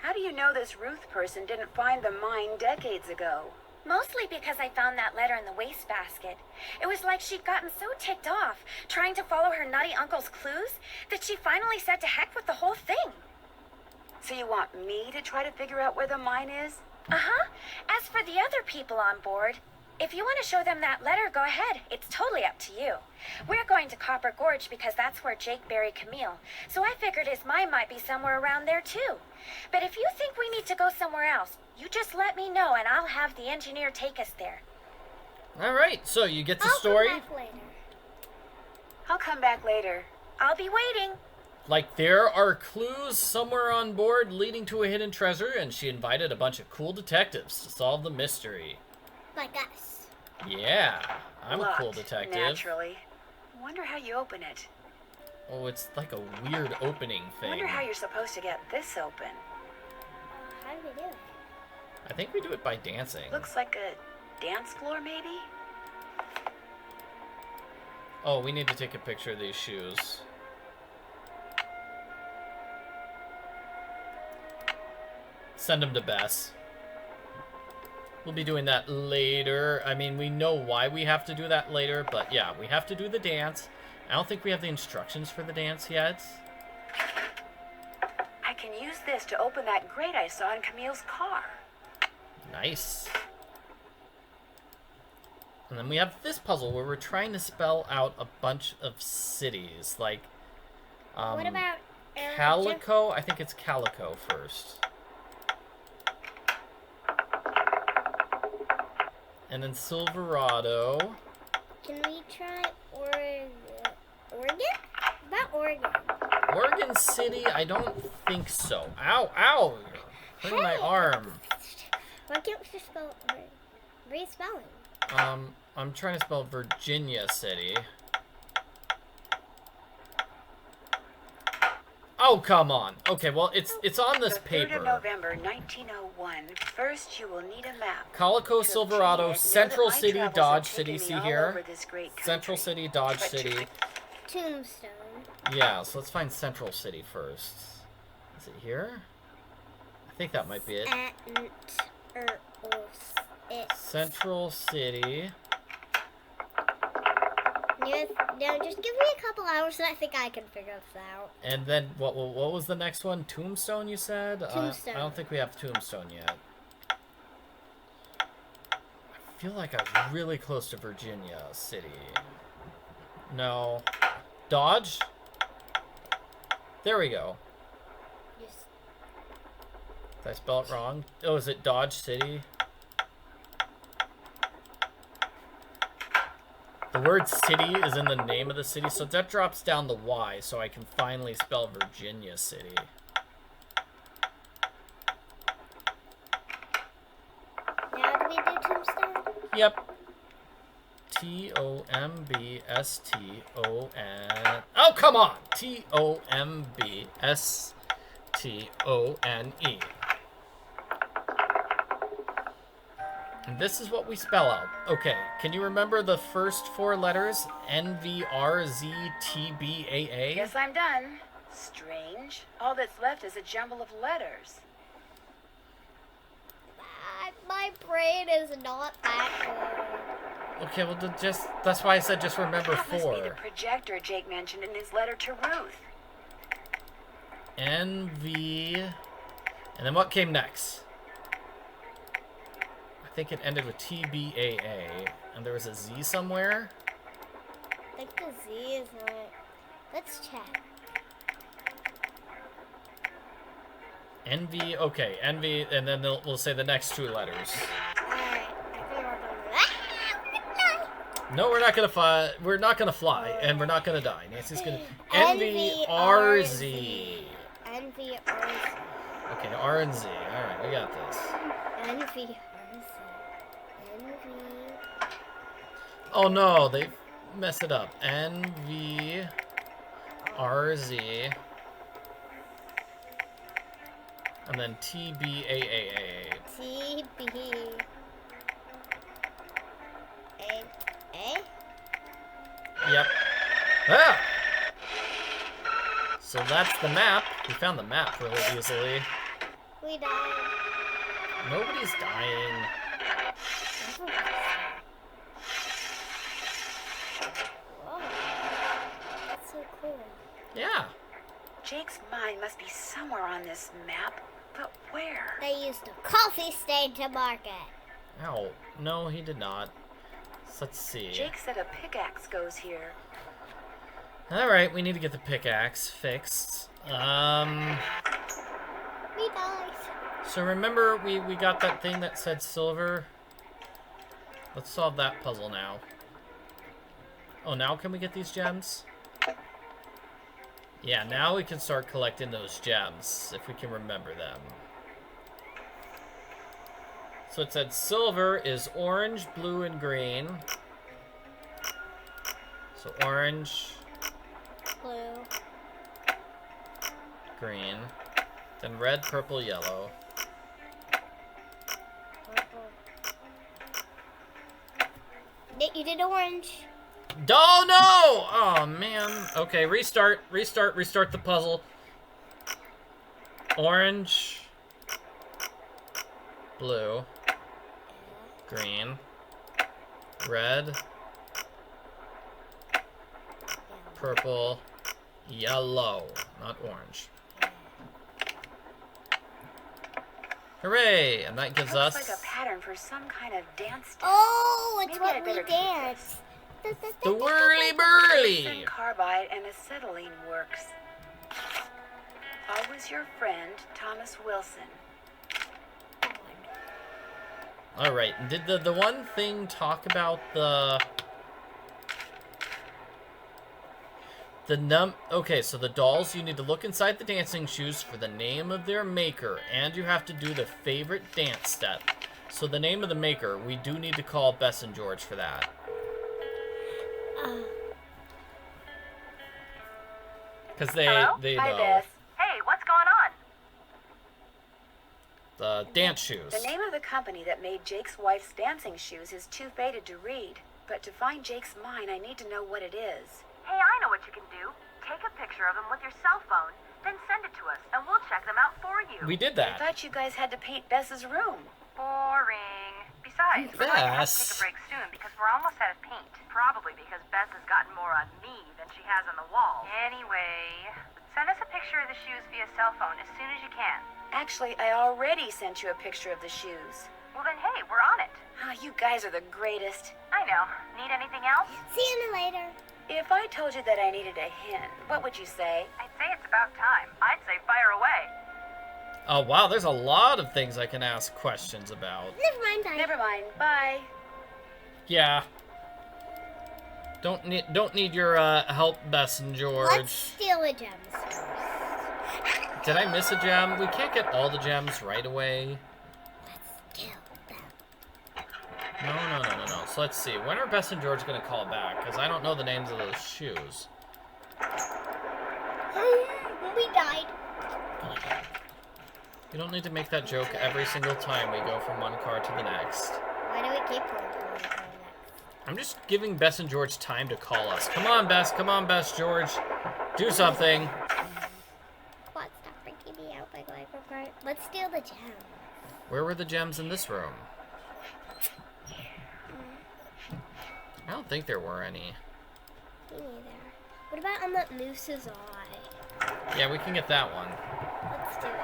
How do you know this Ruth person didn't find the mine decades ago? Mostly because I found that letter in the wastebasket. It was like she'd gotten so ticked off, trying to follow her nutty uncle's clues, that she finally said to heck with the whole thing. So you want me to try to figure out where the mine is? Uh-huh. As for the other people on board, if you want to show them that letter, go ahead. It's totally up to you. We're going to Copper Gorge because that's where Jake buried Camille, so I figured his mine might be somewhere around there too. But if you think we need to go somewhere else, you just let me know and I'll have the engineer take us there. Alright, so you get the I'll story. come back later. I'll come back later. I'll be waiting. Like, there are clues somewhere on board leading to a hidden treasure, and she invited a bunch of cool detectives to solve the mystery. Like us. Yeah, I'm a cool Locked, detective. Naturally. Wonder how you open it. Oh, it's like a weird opening thing. Wonder how you're supposed to get this open. How do we do it? I think we do it by dancing. Looks like a dance floor, maybe? Oh, we need to take a picture of these shoes. Send them to Bess. We'll be doing that later. I mean, we know why we have to do that later, but yeah, we have to do the dance. I don't think we have the instructions for the dance yet. I can use this to open that grate I saw in Camille's car. Nice. And then we have this puzzle where we're trying to spell out a bunch of cities, like What about Calico. I think it's Calico first. And then Silverado. Can we try Oregon? About Oregon. Oregon City? I don't think so. Ow, ow! You're hurting my arm. Why can't we just spell re-spelling? I'm trying to spell Virginia City. Oh, come on. Okay, well, it's on this paper. 3rd of November, 1901. First, you will need a map. Calico, To Silverado, obtain it, Central know that my City, travels Dodge have City. taken See me all here? over this great Central country. City, Dodge But City. Tombstone. Yeah, so let's find Central City first. Is it here? I think that might be it. Central City. No, just give me a couple hours and I think I can figure this out. And then, what was the next one? Tombstone, you said? Tombstone. I don't think we have Tombstone yet. I feel like I was really close to Virginia City. No. Dodge? There we go. Yes. Did I spell it wrong? Oh, is it Dodge City? The word city is in the name of the city, so that drops down the Y, so I can finally spell Virginia City. Now do we do Tombstone? Yep. Tombstone. Oh, come on! Tombstone. And this is what we spell out. Okay, can you remember the first 4 letters? NVRZTBAA? Guess I'm done. Strange. All that's left is a jumble of letters. My brain is not that good. Okay, well, that's why I said just remember That must be 4. the projector Jake mentioned in his letter to Ruth. NV... And then what came next? I think it ended with TBAA. And there was a Z somewhere? I think the Z is not. Let's check. NV, okay, NV, and then we'll say the next 2 letters. Alright, I can work on that. No, we're not gonna fly. We're not gonna fly, and we're not gonna die. Nancy's gonna NVRZ. NVRZ. Okay, R and Z. All right, we got this. NVRZ. Oh no, they messed it up. NVRZ. And then TBAAA. TBAA. Yep. Ah! So that's the map. We found the map really easily. We died. Nobody's dying. Whoa. That's so cool. Yeah. Jake's mind must be somewhere on this map, but where? They used a coffee stain to mark it. Ow. No, he did not. So let's see. Jake said a pickaxe goes here. Alright, we need to get the pickaxe fixed. We died. So remember we got that thing that said silver? Let's solve that puzzle now. Oh, now can we get these gems? Yeah, now we can start collecting those gems, if we can remember them. So it said silver is orange, blue, and green. So orange, Blue. green, then red, purple, yellow. Purple. Nick, you did orange. Oh no! Oh man. Okay, restart the puzzle. Orange, blue, green, red, purple, yellow, not orange. Hooray! And that gives Looks us like a pattern for some kind of dance step. Oh, it's Maybe I what we better keep dance. the whirly burly. Tungsten carbide and acetylene works. Always your friend, Thomas Wilson. Alright, did the one thing talk about okay, so the dolls, you need to look inside the dancing shoes for the name of their maker, and you have to do the favorite dance step. So the name of the maker, we do need to call Bess and George for that. Because they Hi, know Bess. Hey, what's going on? the dance shoes. The name of the company that made Jake's wife's dancing shoes is too faded to read. But to find Jake's mine, I need to know what it is. Hey, I know what you can do. Take a picture of them with your cell phone, then send it to us, and we'll check them out for you. We did I that. thought you guys had to paint Bess's room. Boring. Besides, we're going to have to take Bess. a break soon because we're almost out of paint. Probably because Bess has gotten more on me than she has on the wall. Anyway, send us a picture of the shoes via cell phone as soon as you can. Actually, I already sent you a picture of the shoes. Well then, hey, we're on it. Ah, you guys are the greatest. I know. Need anything else? See you later. If I told you that I needed a hint, what would you say? I'd say it's about time. I'd say fire away. Oh wow, there's a lot of things I can ask questions about. Never mind, Never mind. Bye. Yeah. Don't need your help, Bess and George. Let's steal the gems first. Did I miss a gem? We can't get all the gems right away. Let's steal them. No. So let's see. When are Bess and George gonna call back? Because I don't know the names of those shoes. We died. You don't need to make that joke every single time we go from one car to the next. Why do we keep going to one car next? I'm just giving Bess and George time to call us. Come on, Bess, George. Do something. What? Stop freaking me out by going from car. Let's steal the gems. Where were the gems in this room? I don't think there were any. Me neither. What about on the moose's eye? Yeah, we can get that one. Let's do it.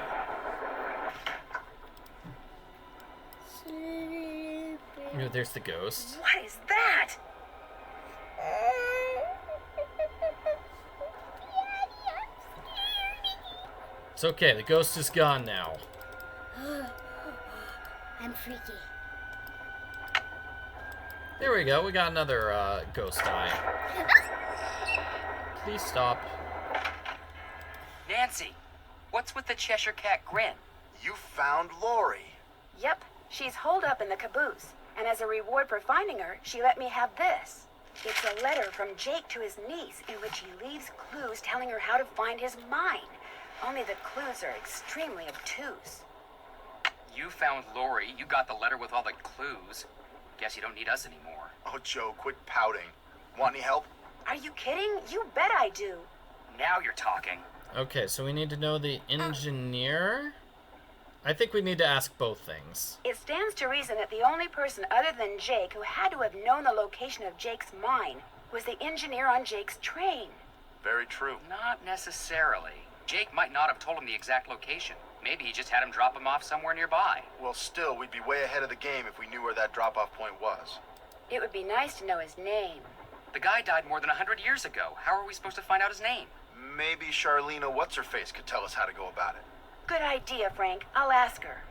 Ooh, there's the ghost. What is that? It's okay, the ghost is gone now. I'm freaky. There we go, we got another ghost eye. Please stop. Nancy, what's with the Cheshire Cat grin? You found Lori. Yep, she's holed up in the caboose. And as a reward for finding her, she let me have this. It's a letter from Jake to his niece in which he leaves clues telling her how to find his mine. Only the clues are extremely obtuse. You found Lori, you got the letter with all the clues. Guess you don't need us anymore. Oh, Joe, quit pouting. Want any help? Are you kidding? You bet I do. Now you're talking. Okay, so we need to know the engineer. I think we need to ask both things. It stands to reason that the only person other than Jake who had to have known the location of Jake's mine was the engineer on Jake's train. Very true. Not necessarily. Jake might not have told him the exact location. Maybe he just had him drop him off somewhere nearby. Well, still, we'd be way ahead of the game if we knew where that drop-off point was. It would be nice to know his name. The guy died more than 100 years ago. How are we supposed to find out his name? Maybe Charlena What's-Her-Face could tell us how to go about it. Good idea, Frank. I'll ask her.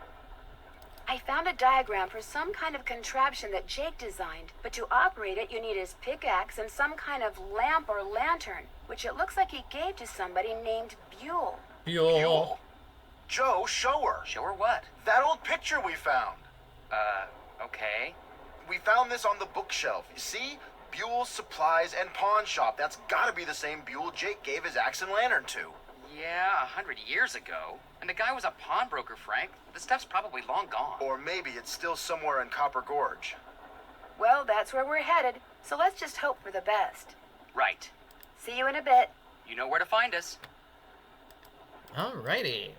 I found a diagram for some kind of contraption that Jake designed, but to operate it, you need his pickaxe and some kind of lamp or lantern, which it looks like he gave to somebody named Buell. Buell. Joe, show her. Show her what? That old picture we found. Okay. We found this on the bookshelf. You see? Buell's Supplies and Pawn Shop. That's gotta be the same Buell Jake gave his axe and lantern to. Yeah, 100 years ago. And the guy was a pawnbroker, Frank. The stuff's probably long gone. Or maybe it's still somewhere in Copper Gorge. Well, that's where we're headed, so let's just hope for the best. Right. See you in a bit. You know where to find us. Alrighty.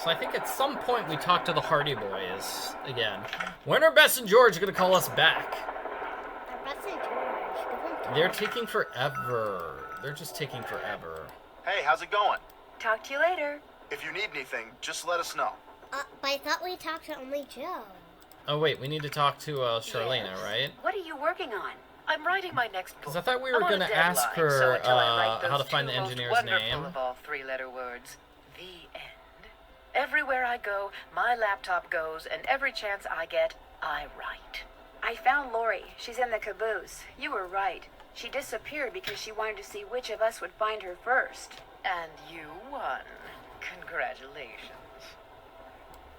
So I think at some point we talk to the Hardy Boys again. When are Bess and George gonna call us back? They're taking forever. They're just taking forever. Hey, how's it going? Talk to you later. If you need anything, just let us know. But I thought we talked to only Joe. Oh wait, we need to talk to Charlena, right? What are you working on? I'm writing my next book. Because I thought we I'm were on a gonna deadline, ask so her until I write how to those find the two most engineer's wonderful name. of all three-letter words, the end. Everywhere I go, my laptop goes, and every chance I get, I write. I found Lori. She's in the caboose. You were right. She disappeared because she wanted to see which of us would find her first. And you won. Congratulations.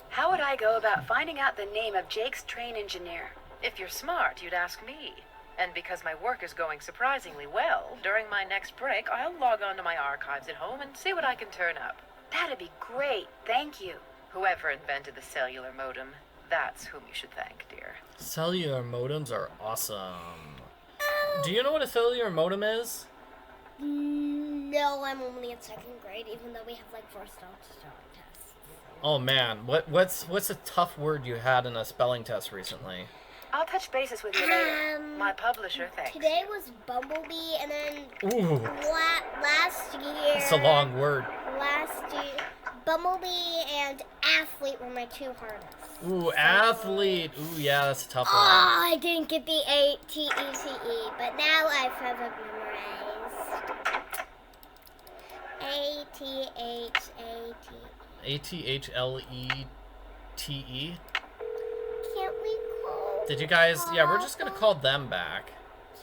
How would I go about finding out the name of Jake's train engineer? If you're smart, you'd ask me. And because my work is going surprisingly well, during my next break, I'll log on to my archives at home and see what I can turn up. That'd be great. Thank you. Whoever invented the cellular modem, that's whom you should thank, dear. Cellular modems are awesome. Do you know what a cellular modem is? No, I'm only in second grade, even though we have like 4 spelling tests. Oh man, what's a tough word you had in a spelling test recently? I'll touch bases with you later. My publisher thanks Today you. was Bumblebee, and then Ooh, last year. it's a long word. Last year, Bumblebee and Athlete were my 2 hardest. Ooh, athlete. Ooh, yeah, that's a tough one. Oh, I didn't get the A-T-E-T-E, but now I have it memorized. A-T-H-A-T. A-T-H-L-E-T-E. Can't we call? Did you guys? Yeah, we're just gonna call them back.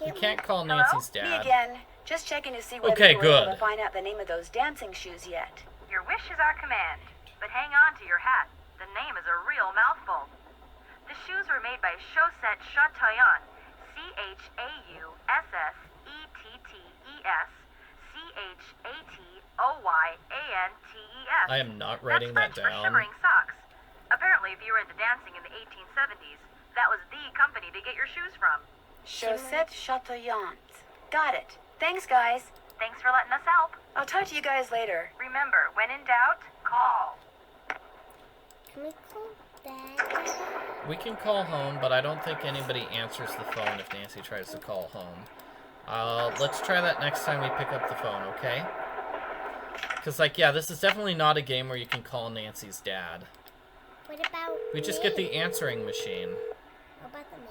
We can't call Nancy's Me dad. again. Just checking to see whether Okay, you were able good. to find out the name of those dancing shoes yet. Your wish is our command, but hang on to your hat. The name is a real mouthful. The shoes were made by Chaussette Chateauyan, C-H-A-U-S-S-E-T-T-E-S, C-H-A-T-O-Y-A-N-T-E-S. I am not writing That's that French for down. shimmering socks. Apparently, if you were into dancing in the 1870s, that was the company to get your shoes from. Chaussette Chateauyan. Got it. Thanks, guys. Thanks for letting us help. I'll talk to you guys later. Remember, when in doubt, call. Can we call Dad? We can call home, but I don't think anybody answers the phone if Nancy tries to call home. Let's try that next time we pick up the phone, okay? Because, like, yeah, this is definitely not a game where you can call Nancy's dad. What about We just get the answering machine. What about the maid?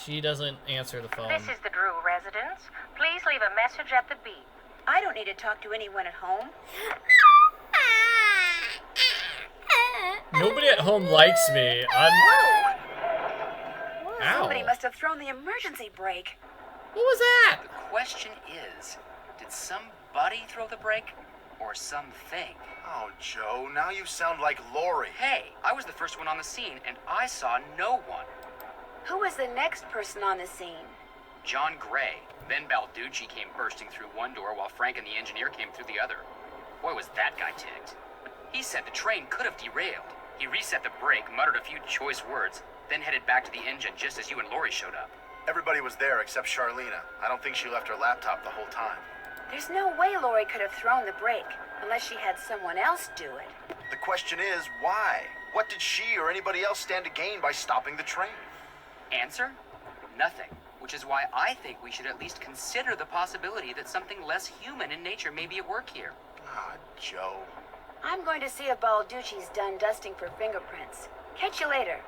She doesn't answer the phone. This is the Drew residence. Please leave a message at the beep. I don't need to talk to anyone at home. Nobody at home likes me. Ow. Somebody must have thrown the emergency brake. What was that? The question is, did somebody throw the brake or something? Oh, Joe, now you sound like Lori. Hey, I was the first one on the scene, and I saw no one. Who was the next person on the scene? John Gray. Then Balducci came bursting through one door while Frank and the engineer came through the other. Boy, was that guy ticked. He said the train could have derailed. He reset the brake, muttered a few choice words, then headed back to the engine just as you and Lori showed up. Everybody was there except Charlena. I don't think she left her laptop the whole time. There's no way Lori could have thrown the brake unless she had someone else do it. The question is, why? What did she or anybody else stand to gain by stopping the train? Answer? Nothing. Which is why I think we should at least consider the possibility that something less human in nature may be at work here. Ah, Joe. I'm going to see if Balducci's done dusting for fingerprints. Catch you later.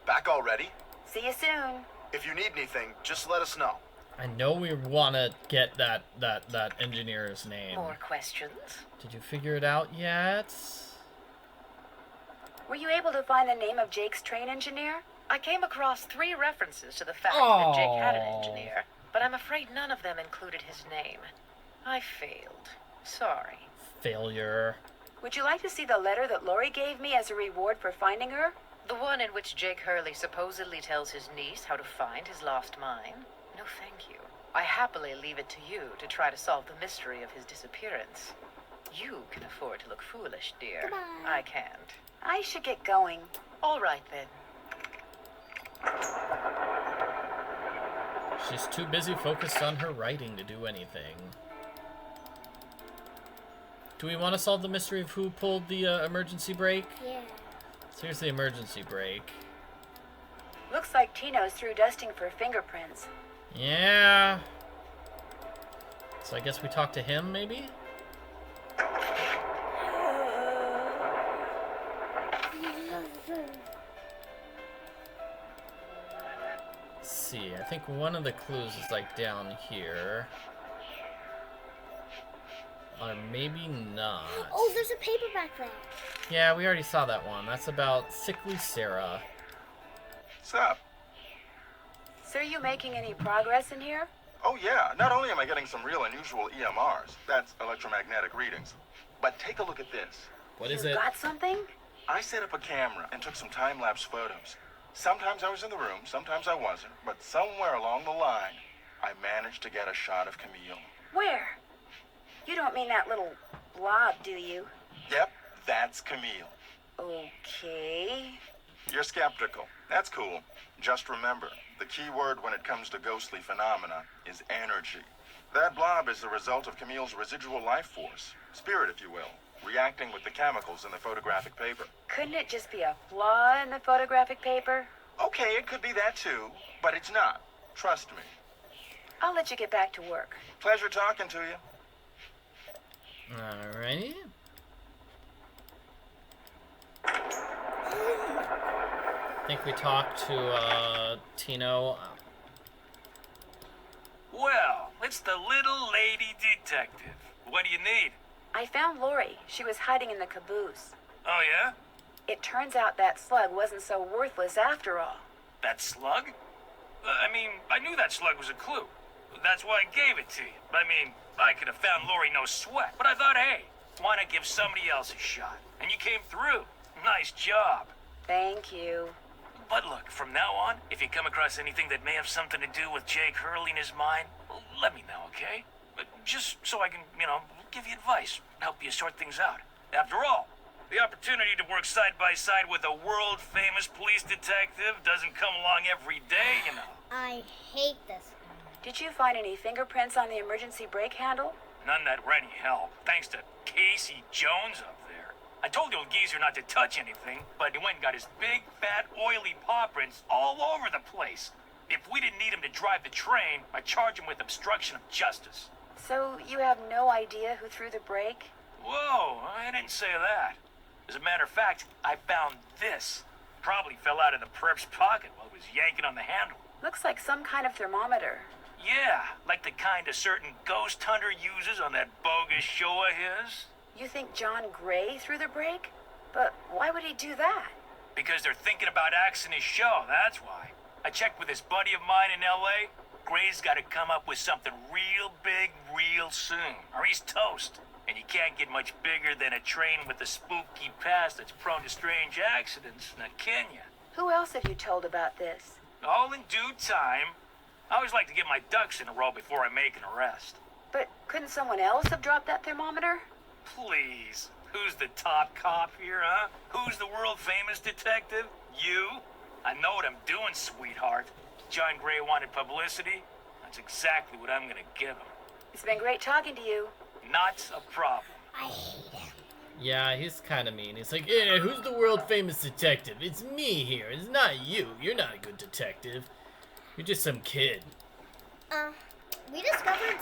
Back already? See you soon. If you need anything, just let us know. I know we want to get that engineer's name. More questions? Did you figure it out yet? Were you able to find the name of Jake's train engineer? I came across 3 references to the fact that Jake had an Oh. engineer, but I'm afraid none of them included his name. I failed. Sorry. Failure. Would you like to see the letter that Lori gave me as a reward for finding her? The one in which Jake Hurley supposedly tells his niece how to find his lost mine? No, thank you. I happily leave it to you to try to solve the mystery of his disappearance. You can afford to look foolish, dear. Goodbye. I can't. I should get going. All right, then. She's too busy focused on her writing to do anything. Do we want to solve the mystery of who pulled the emergency brake? Yeah. So here's the emergency brake. Looks like Tino's through dusting for fingerprints. Yeah. So I guess we talk to him, maybe? Let's see. I think one of the clues is like down here. Or maybe not. Oh, there's a paper back there. Yeah, we already saw that one. That's about Sickly Sarah. What's up? So are you making any progress in here? Oh yeah, not only am I getting some real unusual EMRs, that's electromagnetic readings, but take a look at this. What is You it? got something? I set up a camera and took some time-lapse photos. Sometimes I was in the room, sometimes I wasn't, but somewhere along the line, I managed to get a shot of Camille. Where? You don't mean that little blob, do you? Yep, that's Camille. Okay. You're skeptical. That's cool. Just remember, the key word when it comes to ghostly phenomena is energy. That blob is the result of Camille's residual life force, spirit if you will, reacting with the chemicals in the photographic paper. Couldn't it just be a flaw in the photographic paper? Okay, it could be that too, but it's not. Trust me. I'll let you get back to work. Pleasure talking to you. Alrighty. I think we talked to Tino. Well, it's the little lady detective. What do you need? I found Lori. She was hiding in the caboose. Oh, yeah? It turns out that slug wasn't so worthless after all. That slug? I mean, I knew that slug was a clue. That's why I gave it to you. I mean, I could have found Lori no sweat. But I thought, hey, why not give somebody else a shot? And you came through. Nice job. Thank you. But look, from now on, if you come across anything that may have something to do with Jake Hurley in his mind, well, let me know, okay? But just so I can, give you advice, help you sort things out. After all, the opportunity to work side by side with a world-famous police detective doesn't come along every day, you know. I hate this. Did you find any fingerprints on the emergency brake handle? None that were any help, thanks to Casey Jones up there. I told the old geezer not to touch anything, but he went and got his big, fat, oily paw prints all over the place. If we didn't need him to drive the train, I'd charge him with obstruction of justice. So you have no idea who threw the brake? Whoa, I didn't say that. As a matter of fact, I found this. Probably fell out of the perp's pocket while he was yanking on the handle. Looks like some kind of thermometer. Yeah, like the kind a certain ghost hunter uses on that bogus show of his. You think John Gray threw the brake? But why would he do that? Because they're thinking about axing his show, that's why. I checked with this buddy of mine in L.A. Gray's got to come up with something real big real soon, or he's toast. And you can't get much bigger than a train with a spooky past that's prone to strange accidents, now can you? Who else have you told about this? All in due time. I always like to get my ducks in a row before I make an arrest. But couldn't someone else have dropped that thermometer? Please. Who's the top cop here, huh? Who's the world-famous detective? You? I know what I'm doing, sweetheart. John Gray wanted publicity. That's exactly what I'm gonna give him. It's been great talking to you. Not a problem. I hate him. Yeah, he's kind of mean. He's like, yeah, who's the world-famous detective? It's me here. It's not you. You're not a good detective. You're just some kid. We discovered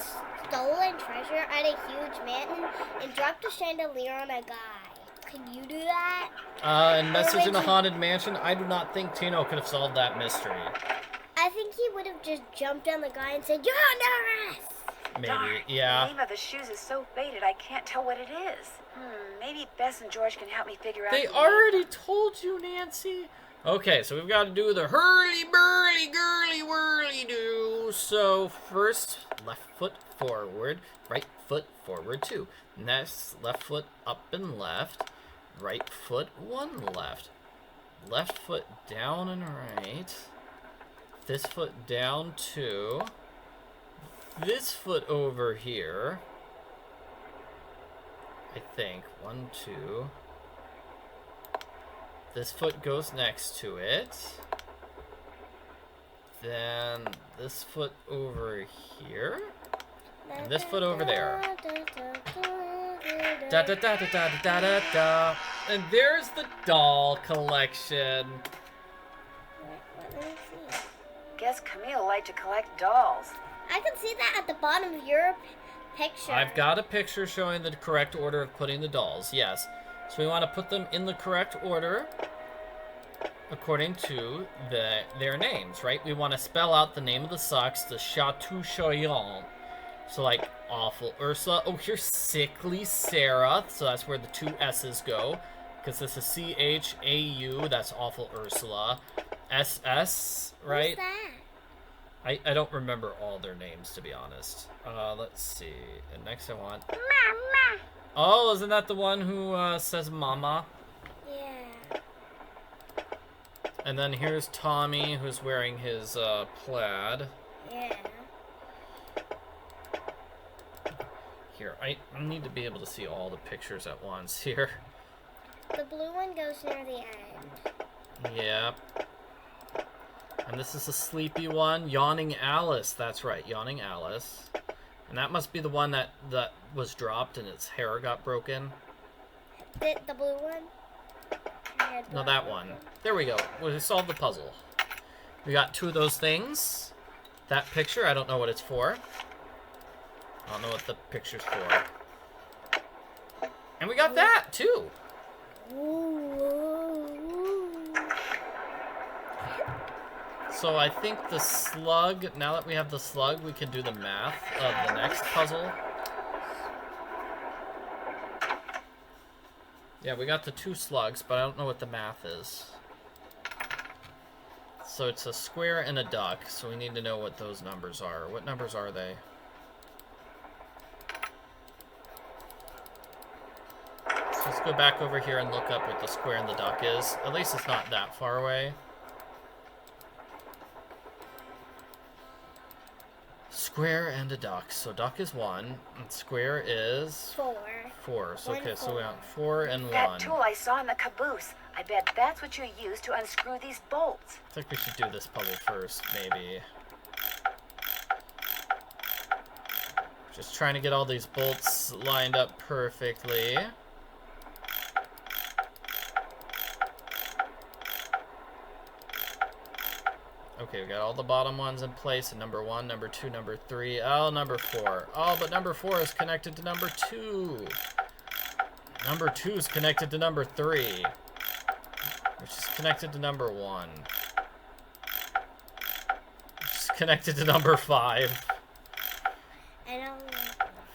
stolen treasure at a huge mountain and dropped a chandelier on a guy. Can you do that? And Message in a Haunted Mansion, I do not think Tino could have solved that mystery. I think he would have just jumped on the guy and said, "You're under arrest!" Maybe, Darn, yeah. The name of the shoes is so faded I can't tell what it is. Maybe Bess and George can help me figure out They the already told you, Nancy. Okay, so we've got to do the hurly-burly, girly-whirly-do. So first, left foot forward, right foot forward 2. Next, left foot up and left, right foot 1 left. Left foot down and right. This foot down 2. This foot over here. I think. 1, 2. This foot goes next to it. Then this foot over here. And this foot over there. Da da da da da da da da. And there's the doll collection. Let me see. Guess Camille liked to collect dolls. I can see that at the bottom of your picture. I've got a picture showing the correct order of putting the dolls, yes. So we want to put them in the correct order according to their names, right? We want to spell out the name of the socks, the Chateau Cheyenne. So like Awful Ursula. Oh, here's Sickly Sarah. So that's where the 2 S's go. Because this is C-H-A-U, that's Awful Ursula. S-S, right? Who's that? I don't remember all their names, to be honest. Let's see. And next I want... Mama. Oh, isn't that the one who says mama? Yeah. And then here's Tommy, who's wearing his plaid. Yeah. Here, I need to be able to see all the pictures at once here. The blue one goes near the end. Yep. And this is a sleepy one. Yawning Alice. That's right, Yawning Alice. And that must be the one that was dropped and its hair got broken. The blue one? No, that one. There we go. We solved the puzzle. We got 2 of those things. That picture, I don't know what it's for. I don't know what the picture's for. And we got that, too. So I think the slug, now that we have the slug, we can do the math of the next puzzle. Yeah, we got the 2 slugs, but I don't know what the math is. So it's a square and a duck, so we need to know what those numbers are. What numbers are they? So let's go back over here and look up what the square and the duck is. At least it's not that far away. Square and a duck. So duck is 1, and square is 4. So okay, so we got 4 and 1. That tool I saw in the caboose. I bet that's what you use to unscrew these bolts. I think we should do this puzzle first, maybe. Just trying to get all these bolts lined up perfectly. Okay, we got all the bottom ones in place, and number 1, number 2, number 3, oh, number 4. Oh, but number 4 is connected to number 2. Number 2 is connected to number 3, which is connected to number 1, which is connected to number 5. I don't know.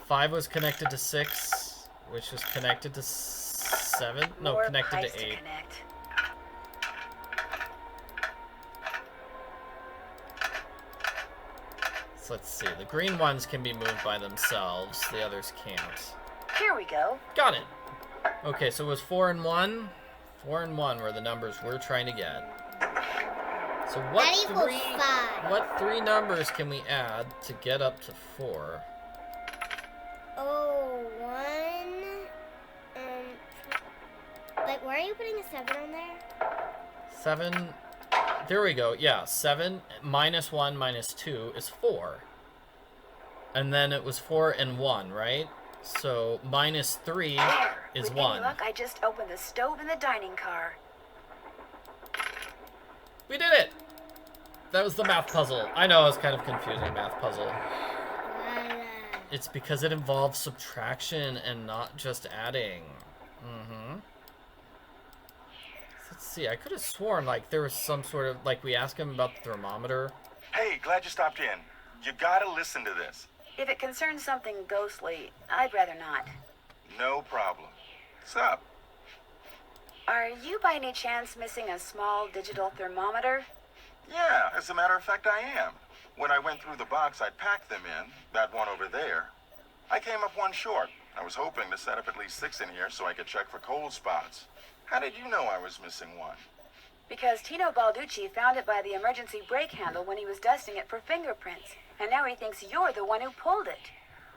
5 was connected to 6, which was connected to 7. No, More connected pipes to 8. connect. So let's see. The green ones can be moved by themselves. The others can't. Here we go. Got it. Okay, so it was 4 and 1. 4 and 1 were the numbers we're trying to get. So what 3 numbers can we add to get up to 4? Oh, 1. Like, why are you putting a 7 on there? 7. There we go. Yeah, 7 minus 1 minus 2 is 4. And then it was 4 and 1, right? So minus 3 is With 1. any luck, I just opened the stove in the dining car. We did it! That was the math puzzle. I know, it's kind of confusing, math puzzle. It's because it involves subtraction and not just adding. Mm-hmm. Let's see, I could have sworn like there was some sort of, like we asked him about the thermometer. Hey, glad you stopped in. You gotta listen to this. If it concerns something ghostly, I'd rather not. No problem. What's up? Are you by any chance missing a small digital thermometer? Yeah, as a matter of fact, I am. When I went through the box I'd packed them in, that one over there, I came up 1 short. I was hoping to set up at least 6 in here so I could check for cold spots. How did you know I was missing 1? Because Tino Balducci found it by the emergency brake handle when he was dusting it for fingerprints. And now he thinks you're the one who pulled it.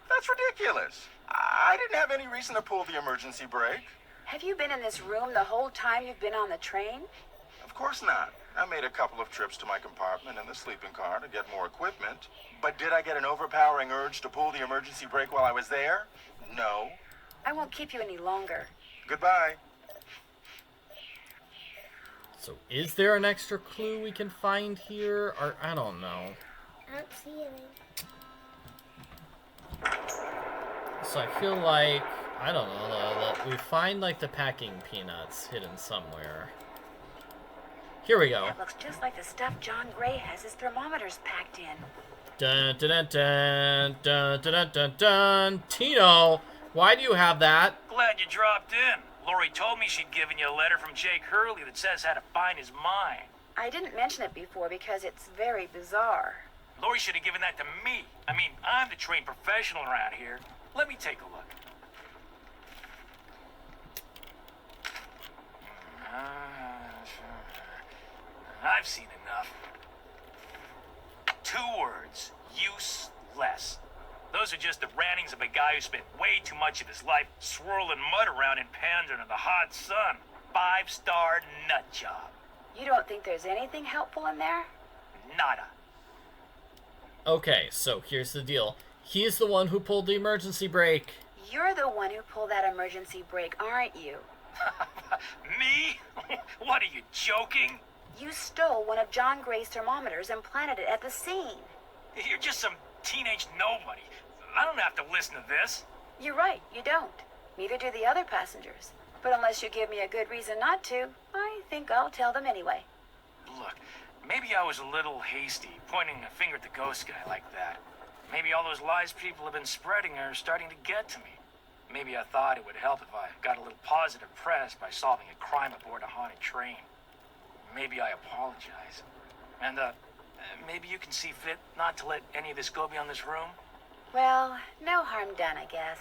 That's ridiculous. I didn't have any reason to pull the emergency brake. Have you been in this room the whole time you've been on the train? Of course not. I made a couple of trips to my compartment in the sleeping car to get more equipment. But did I get an overpowering urge to pull the emergency brake while I was there? No. I won't keep you any longer. Goodbye. So is there an extra clue we can find here? Or I don't know. I don't see any. So I feel like, I don't know, that we find like the packing peanuts hidden somewhere. Here we go. That looks just like the stuff John Gray has his thermometers packed in. Dun dun dun dun dun dun dun dun. Tino, why do you have that? Glad you dropped in. Lori told me she'd given you a letter from Jake Hurley that says how to find his mine. I didn't mention it before because it's very bizarre. Lori should have given that to me. I mean, I'm the trained professional around here. Let me take a look. I've seen enough. 2 words. Useless. Those are just the rantings of a guy who spent way too much of his life swirling mud around in pans under the hot sun. 5-star nut job. You don't think there's anything helpful in there? Nada. Okay, so here's the deal. He's the one who pulled the emergency brake. You're the one who pulled that emergency brake, aren't you? Me? What, are you joking? You stole one of John Gray's thermometers and planted it at the scene. You're just some teenage nobody. I don't have to listen to this. You're right, you don't. Neither do the other passengers. But unless you give me a good reason not to, I think I'll tell them anyway. Look, maybe I was a little hasty, pointing a finger at the ghost guy like that. Maybe all those lies people have been spreading are starting to get to me. Maybe I thought it would help if I got a little positive press by solving a crime aboard a haunted train. Maybe I apologize. And, maybe you can see fit not to let any of this go beyond this room? Well, no harm done, I guess.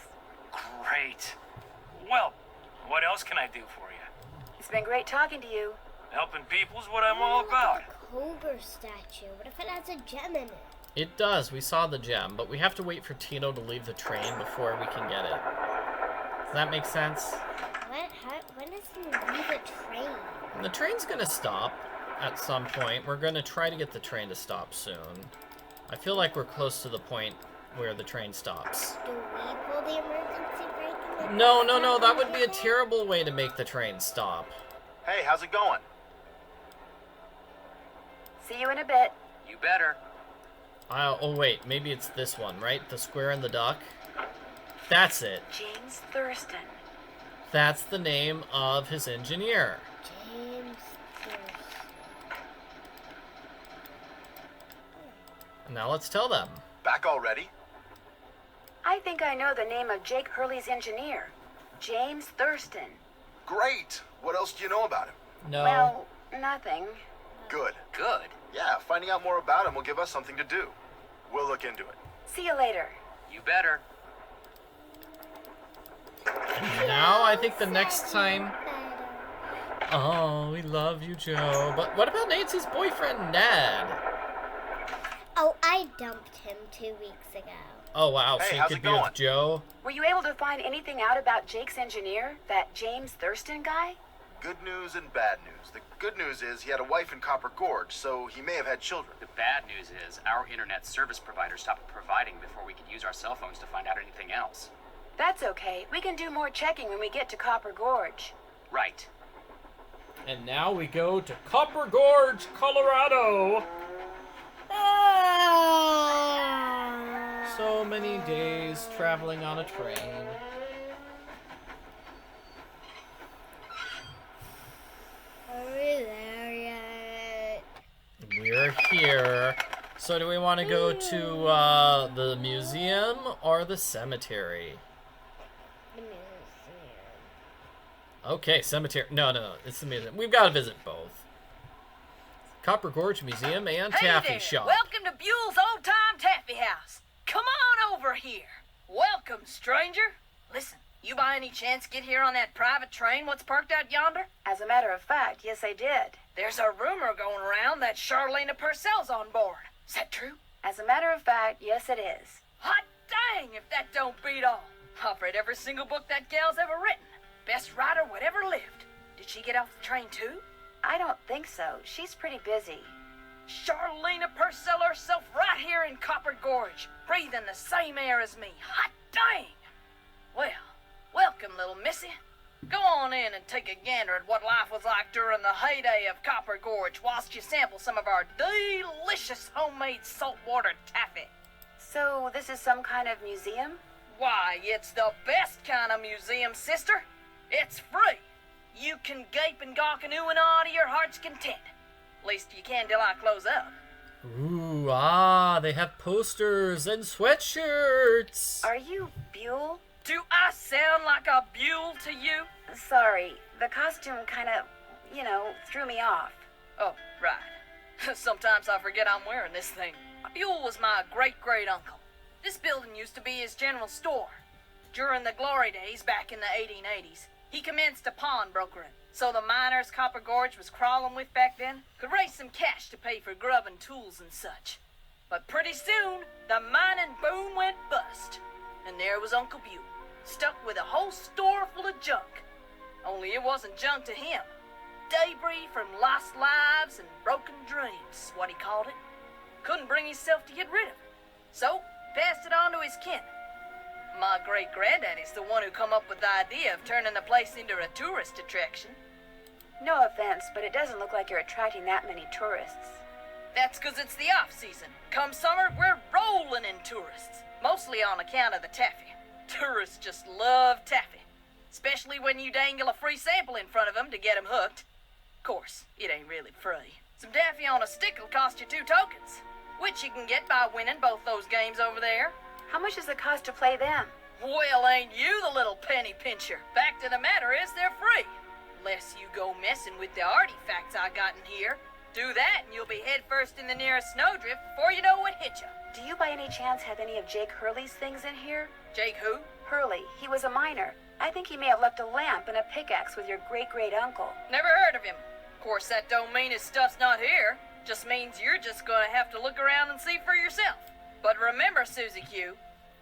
Great. Well, what else can I do for you? It's been great talking to you. Helping people's what I'm all about. Cobra statue. What if it has a gem in it? It does. We saw the gem, but we have to wait for Tino to leave the train before we can get it. Does that make sense? When does he leave a train? The train's gonna stop at some point. We're gonna try to get the train to stop soon. I feel like we're close to the point where the train stops. Do we pull the emergency brake? No, that would be a terrible way to make the train stop. Hey, how's it going? See you in a bit. You better. Oh wait, maybe it's this one, right? The square and the duck? That's it. James Thurston. That's the name of his engineer. James Thurston. Now let's tell them. Back already? I think I know the name of Jake Hurley's engineer. James Thurston. Great. What else do you know about him? No. Well, nothing. Good. Good. Yeah, finding out more about him will give us something to do. We'll look into it. See you later. You better. Now I think the next time... Oh, we love you, Joe. But what about Nancy's boyfriend, Ned? Oh, I dumped him 2 weeks ago. Oh, wow. Hey, So you how's could it be going? with Joe? Were you able to find anything out about Jake's engineer, that James Thurston guy? Good news and bad news. The good news is he had a wife in Copper Gorge, so he may have had children. The bad news is our internet service provider stopped providing before we could use our cell phones to find out anything else. That's okay. We can do more checking when we get to Copper Gorge. Right. And now we go to Copper Gorge, Colorado. So many days traveling on a train. Are we there yet? We're here. So do we want to go to the museum or the cemetery? The museum. Okay, cemetery. No, it's the museum. We've got to visit both. Copper Gorge Museum and Taffy there. Shop. Welcome to Buell's Old Time Taffy House. Come on over here. Welcome, stranger. Listen, you by any chance get here on that private train what's parked out yonder? As a matter of fact, yes, I did. There's a rumor going around that Charlena Purcell's on board. Is that true? As a matter of fact, yes, it is. Hot dang if that don't beat all. I've read every single book that gal's ever written. Best writer what ever lived. Did she get off the train too? I don't think so. She's pretty busy. Charlena Purcell herself right here in Copper Gorge, breathing the same air as me. Hot dang! Well, welcome, little missy. Go on in and take a gander at what life was like during the heyday of Copper Gorge whilst you sample some of our delicious homemade saltwater taffy. So, this is some kind of museum? Why, it's the best kind of museum, sister. It's free. You can gape and gawk and ooh and ah to your heart's content. Least you can till I close up. Ooh, they have posters and sweatshirts. Are you Buell? Do I sound like a Buell to you? Sorry, the costume kind of, threw me off. Oh, right. Sometimes I forget I'm wearing this thing. Buell was my great-great-uncle. This building used to be his general store. During the glory days back in the 1880s, he commenced a pawnbrokering, so the miners Copper Gorge was crawling with back then could raise some cash to pay for grub and tools and such. But pretty soon, the mining boom went bust, and there was Uncle Buell, stuck with a whole store full of junk. Only it wasn't junk to him. Debris from lost lives and broken dreams, what he called it. Couldn't bring himself to get rid of it, so passed it on to his kin. My great-granddaddy's the one who come up with the idea of turning the place into a tourist attraction. No offense, but it doesn't look like you're attracting that many tourists. That's 'cause it's the off-season. Come summer, we're rolling in tourists, mostly on account of the taffy. Tourists just love taffy, especially when you dangle a free sample in front of them to get them hooked. Of course, it ain't really free. Some taffy on a stick will cost you 2 tokens, which you can get by winning both those games over there. How much does it cost to play them? Well, ain't you the little penny pincher? Fact of the matter is they're free. Unless you go messing with the artifacts I got in here. Do that and you'll be head first in the nearest snowdrift before you know it hit you. Do you by any chance have any of Jake Hurley's things in here? Jake who? Hurley. He was a miner. I think he may have left a lamp and a pickaxe with your great-great-uncle. Never heard of him. Of course, that don't mean his stuff's not here. Just means you're just gonna have to look around and see for yourself. But remember, Susie Q,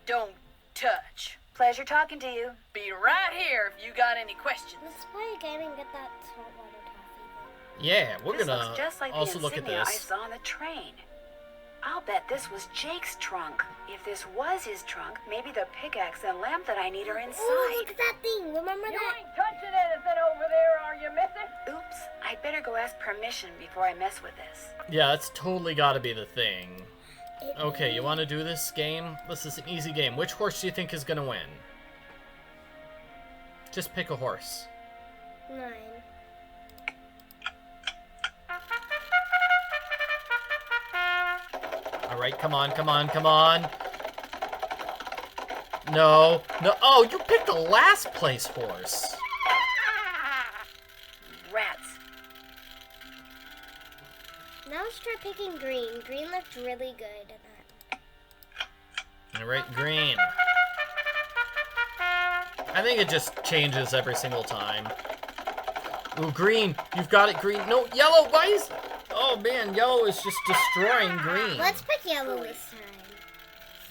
don't touch. Pleasure talking to you. Be right here if you got any questions. Let's play a game and get that saltwater toffee thing. Yeah, we're This gonna looks just like also the look at insignia I this. saw on the train. I'll bet this was Jake's trunk. If this was his trunk, maybe the pickaxe and lamp that I need are inside. Oh, look at that thing. Remember You that? ain't touching anything over there, are you, missy? Oops, I'd better go ask permission before I mess with this. Yeah, that's totally gotta be the thing. It Okay, you is. want to do this game? This is an easy game. Which horse do you think is gonna win? Just pick a horse. 9. Alright, come on, come on, come on. No, no. Oh, you picked the last place horse. Rats. Now let's try picking green. Green looked really good in that. Alright, green. I think it just changes every single time. Ooh, green. You've got it, green. No, yellow. Why is... Oh, man, yellow is just destroying green. Let's pick yellow this time.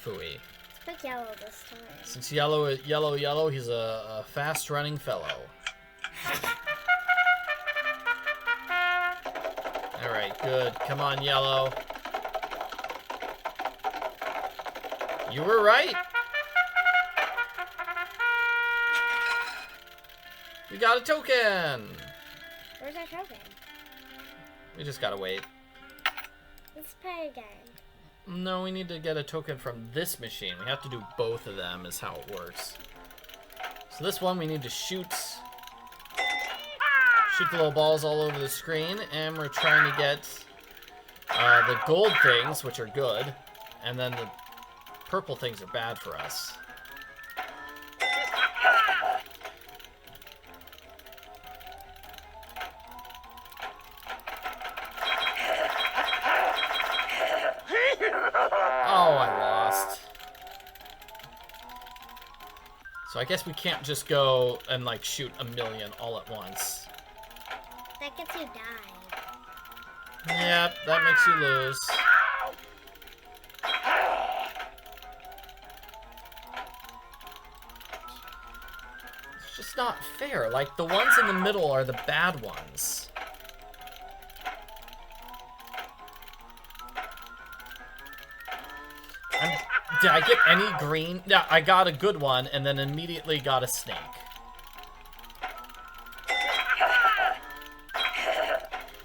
Phooey. Let's pick yellow this time. Since yellow is yellow, he's a fast-running fellow. Alright, good. Come on, yellow. You were right. We got a token. Where's our token? We just gotta wait. Let's play again. No, we need to get a token from this machine. We have to do both of them is how it works. So this one we need to shoot the little balls all over the screen, and we're trying to get the gold things, which are good, and then the purple things are bad for us. Oh, I lost. So I guess we can't just go and like shoot a million all at once. That gets you died. Yep, that makes you lose. It's just not fair. Like, the ones in the middle are the bad ones. Did I get any green? Yeah, I got a good one and then immediately got a snake.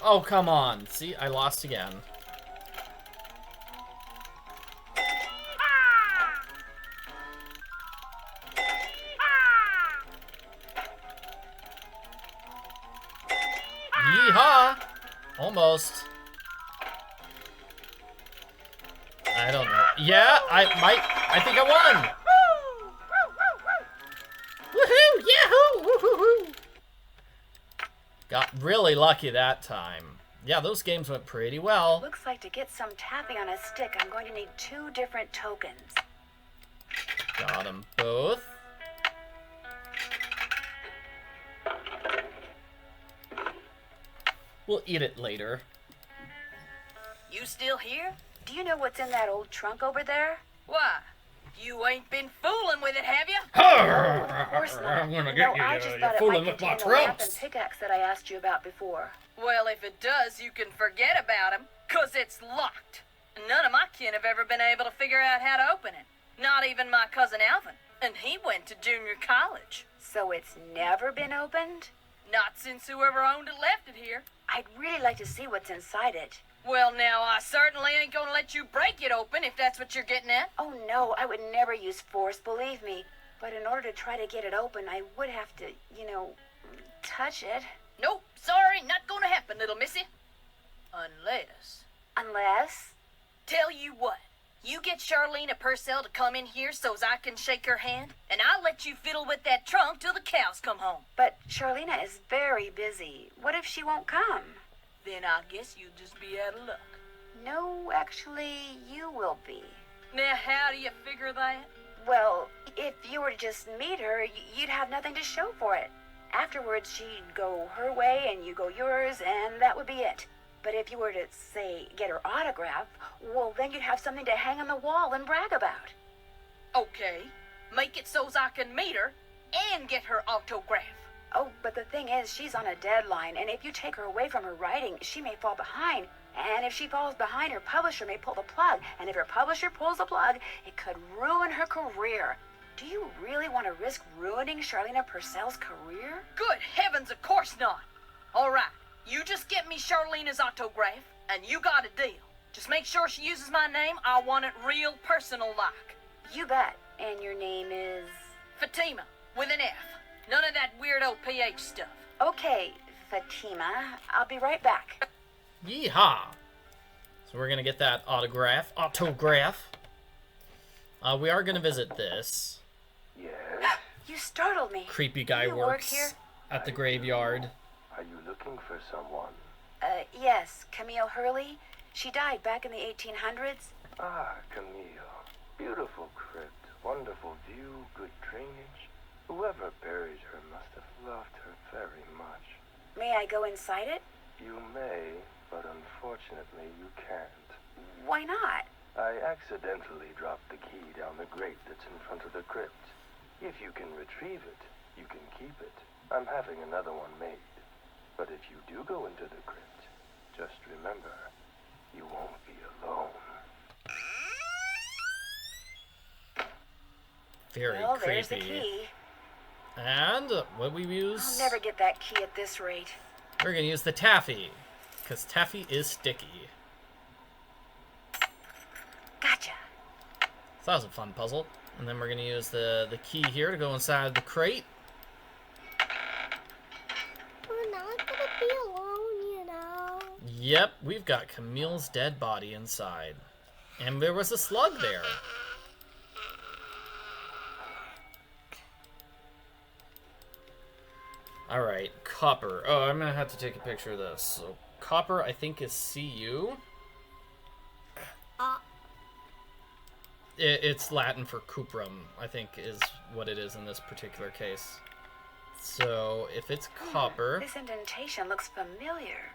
Oh, come on. See, I lost again. Yeehaw! Almost. I don't know. Yeah, I think I won! Woohoo! Yahoo! Woohoo! Got really lucky that time. Yeah, those games went pretty well. Looks like to get some taffy on a stick, I'm going to need 2 different tokens. Got them both. We'll eat it later. You still here? Do you know what's in that old trunk over there? Why? You ain't been fooling with it, have you? Of course not. I'm gonna get you. I just You're thought it fooling might with my contain the lamp and trunks. pickaxe that I asked you about before. Well, if it does, you can forget about him, 'cause it's locked. None of my kin have ever been able to figure out how to open it. Not even my cousin Alvin. And he went to junior college. So it's never been opened? Not since whoever owned it left it here. I'd really like to see what's inside it. Well, now, I certainly ain't gonna let you break it open if that's what you're getting at. Oh no, I would never use force, believe me. But in order to try to get it open, I would have to, touch it. Nope, sorry, not gonna happen, little missy. Unless... Unless? Tell you what, you get Charlena Purcell to come in here so's I can shake her hand, and I'll let you fiddle with that trunk till the cows come home. But Charlena is very busy. What if she won't come? Then I guess you'll just be out of luck. No, actually, you will be. Now, how do you figure that? Well, if you were to just meet her, you'd have nothing to show for it. Afterwards, she'd go her way and you go yours, and that would be it. But if you were to, say, get her autograph, well, then you'd have something to hang on the wall and brag about. Okay, make it so's I can meet her and get her autograph. Oh, but the thing is, she's on a deadline, and if you take her away from her writing, she may fall behind. And if she falls behind, her publisher may pull the plug. And if her publisher pulls the plug, it could ruin her career. Do you really want to risk ruining Charlena Purcell's career? Good heavens, of course not. All right, you just get me Charlena's autograph, and you got a deal. Just make sure she uses my name. I want it real personal-like. You bet. And your name is? Fatima, with an F. None of that weirdo PH stuff. Okay, Fatima. I'll be right back. Yeehaw! So we're gonna get that autograph. We are gonna visit this. Yes? You startled me. Creepy guy You work works here? at the graveyard. Are you looking for someone? Yes, Camille Hurley. She died back in the 1800s. Ah, Camille. Beautiful crypt, wonderful view, good drainage. Whoever buried her must have loved her very much. May I go inside it? You may, but unfortunately you can't. Why not? I accidentally dropped the key down the grate that's in front of the crypt. If you can retrieve it, you can keep it. I'm having another one made. But if you do go into the crypt, just remember, you won't be alone. Very well, creepy. there's the key. And what we use? I'll never get that key at this rate. We're gonna use the taffy, because taffy is sticky. Gotcha. So that was a fun puzzle. And then we're gonna use the key here to go inside the crate. We're not gonna be alone, Yep, we've got Camille's dead body inside. And there was a slug there. Alright, copper. Oh, I'm gonna have to take a picture of this. So, copper, I think, is CU. It's Latin for cuprum, I think, is what it is in this particular case. So, if it's copper... This indentation looks familiar.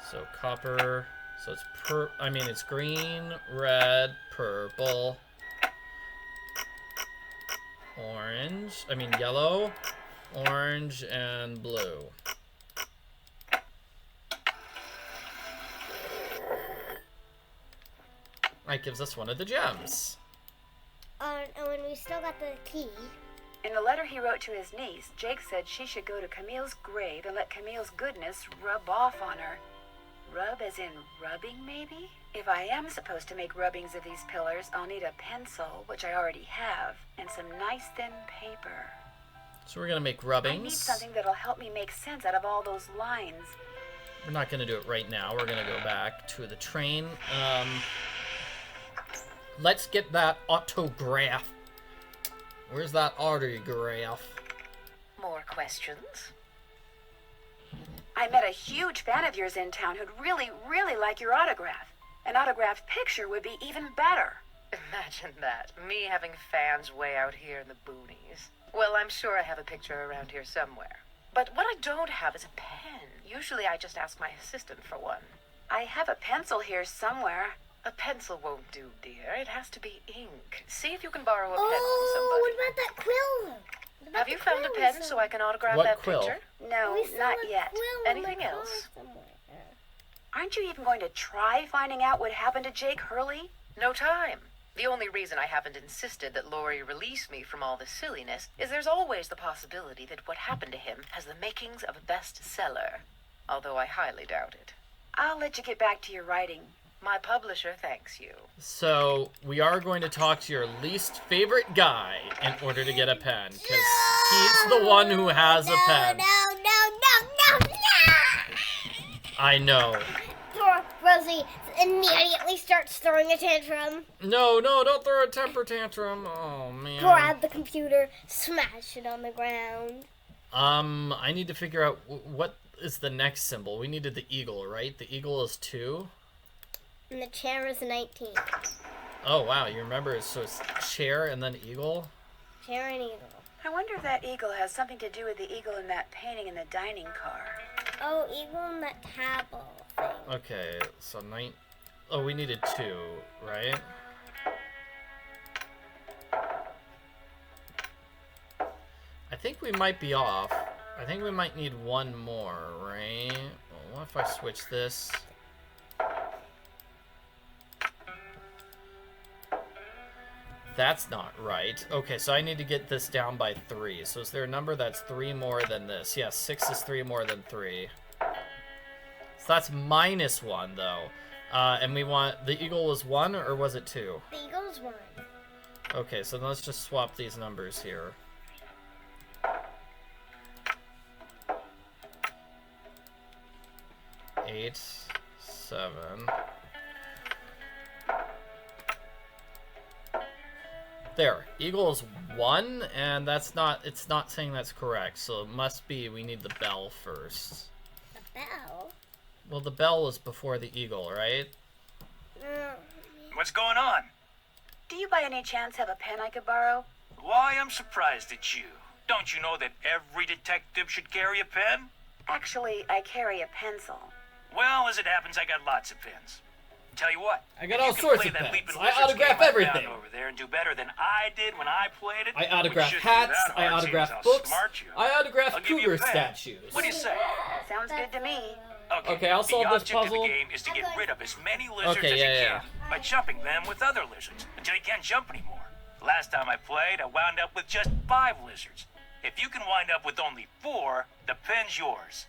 So, copper... So, it's green, red, purple... yellow, orange, and blue. That gives us one of the gems. And when we still got the key. In the letter he wrote to his niece, Jake said she should go to Camille's grave and let Camille's goodness rub off on her. Rub as in rubbing, maybe? If I am supposed to make rubbings of these pillars, I'll need a pencil, which I already have, and some nice thin paper. So we're going to make rubbings. I need something that'll help me make sense out of all those lines. We're not going to do it right now. We're going to go back to the train. Let's get that autograph. Where's that autograph? questions? I met a huge fan of yours in town who'd really, really like your autograph. An autographed picture would be even better. Imagine that. Me having fans way out here in the boonies. Well, I'm sure I have a picture around here somewhere. But what I don't have is a pen. Usually I just ask my assistant for one. I have a pencil here somewhere. A pencil won't do, dear. It has to be ink. See if you can borrow a pen from Oh, what somebody. about that quill? What about Have the you found a quill pen so I can autograph What that quill? picture? No, We saw not a yet. quill in my Anything car else? somewhere. Aren't you even going to try finding out what happened to Jake Hurley? No time. The only reason I haven't insisted that Lori release me from all this silliness is there's always the possibility that what happened to him has the makings of a bestseller. Although I highly doubt it. I'll let you get back to your writing. My publisher thanks you. So, we are going to talk to your least favorite guy in order to get a pen, because he's the one who has a pen. No. I know. Poor Rosie immediately starts throwing a tantrum. No, don't throw a temper tantrum. Oh, man. Grab the computer, smash it on the ground. I need to figure out what is the next symbol. We needed the eagle, right? The eagle is 2. And the chair is 19. Oh, wow. You remember? So it's chair and then eagle? Chair and eagle. I wonder if that eagle has something to do with the eagle in that painting in the dining car. Oh, eagle and that table thing. Okay, so 9. Oh, we needed 2, right? I think we might be off. I think we might need one more, right? Well, what if I switch this? That's not right. Okay, so I need to get this down by 3. So is there a number that's 3 more than this? Yes, 6 is 3 more than 3. So that's -1, though. And we want... The eagle was 1, or was it 2? The eagle's 1. Okay, so let's just swap these numbers here. Eight, 7. There, eagle is 1, and that's not, it's not saying that's correct, so it must be we need the bell first. The bell? Well, the bell was before the eagle, right? What's going on? Do you by any chance have a pen I could borrow? Why, I'm surprised at you. Don't you know that every detective should carry a pen? Actually, I carry a pencil. Well, as it happens, I got lots of pens. Tell you what, I got if all you can sorts play of that pens. Leaping I Lizards autograph game I found everything. over there and do better than I did when I played it. I autograph which shouldn't be hats, that I hard, autograph seeing as how books, smart you are. I autograph I'll give you a cougar pen. statues. What do you say? Sounds good to me. Okay, I'll solve the this object puzzle. of the game is to get rid of as many lizards Okay, as yeah, you yeah. can by jumping them with other lizards until you can't jump anymore. Last time I played, I wound up with just 5 lizards. If you can wind up with only 4, the pen's yours.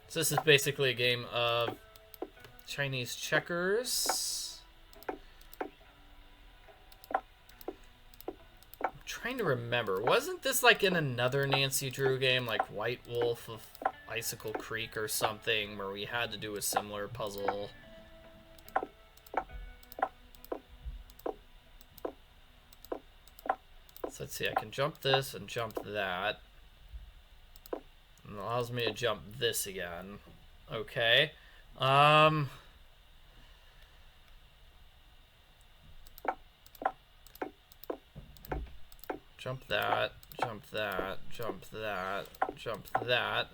So this is basically a game of Chinese checkers. I'm trying to remember. Wasn't this like in another Nancy Drew game, like White Wolf of Icicle Creek or something, where we had to do a similar puzzle? So let's see, I can jump this and jump that. And it allows me to jump this again. Okay. Jump that, jump that, jump that, jump that.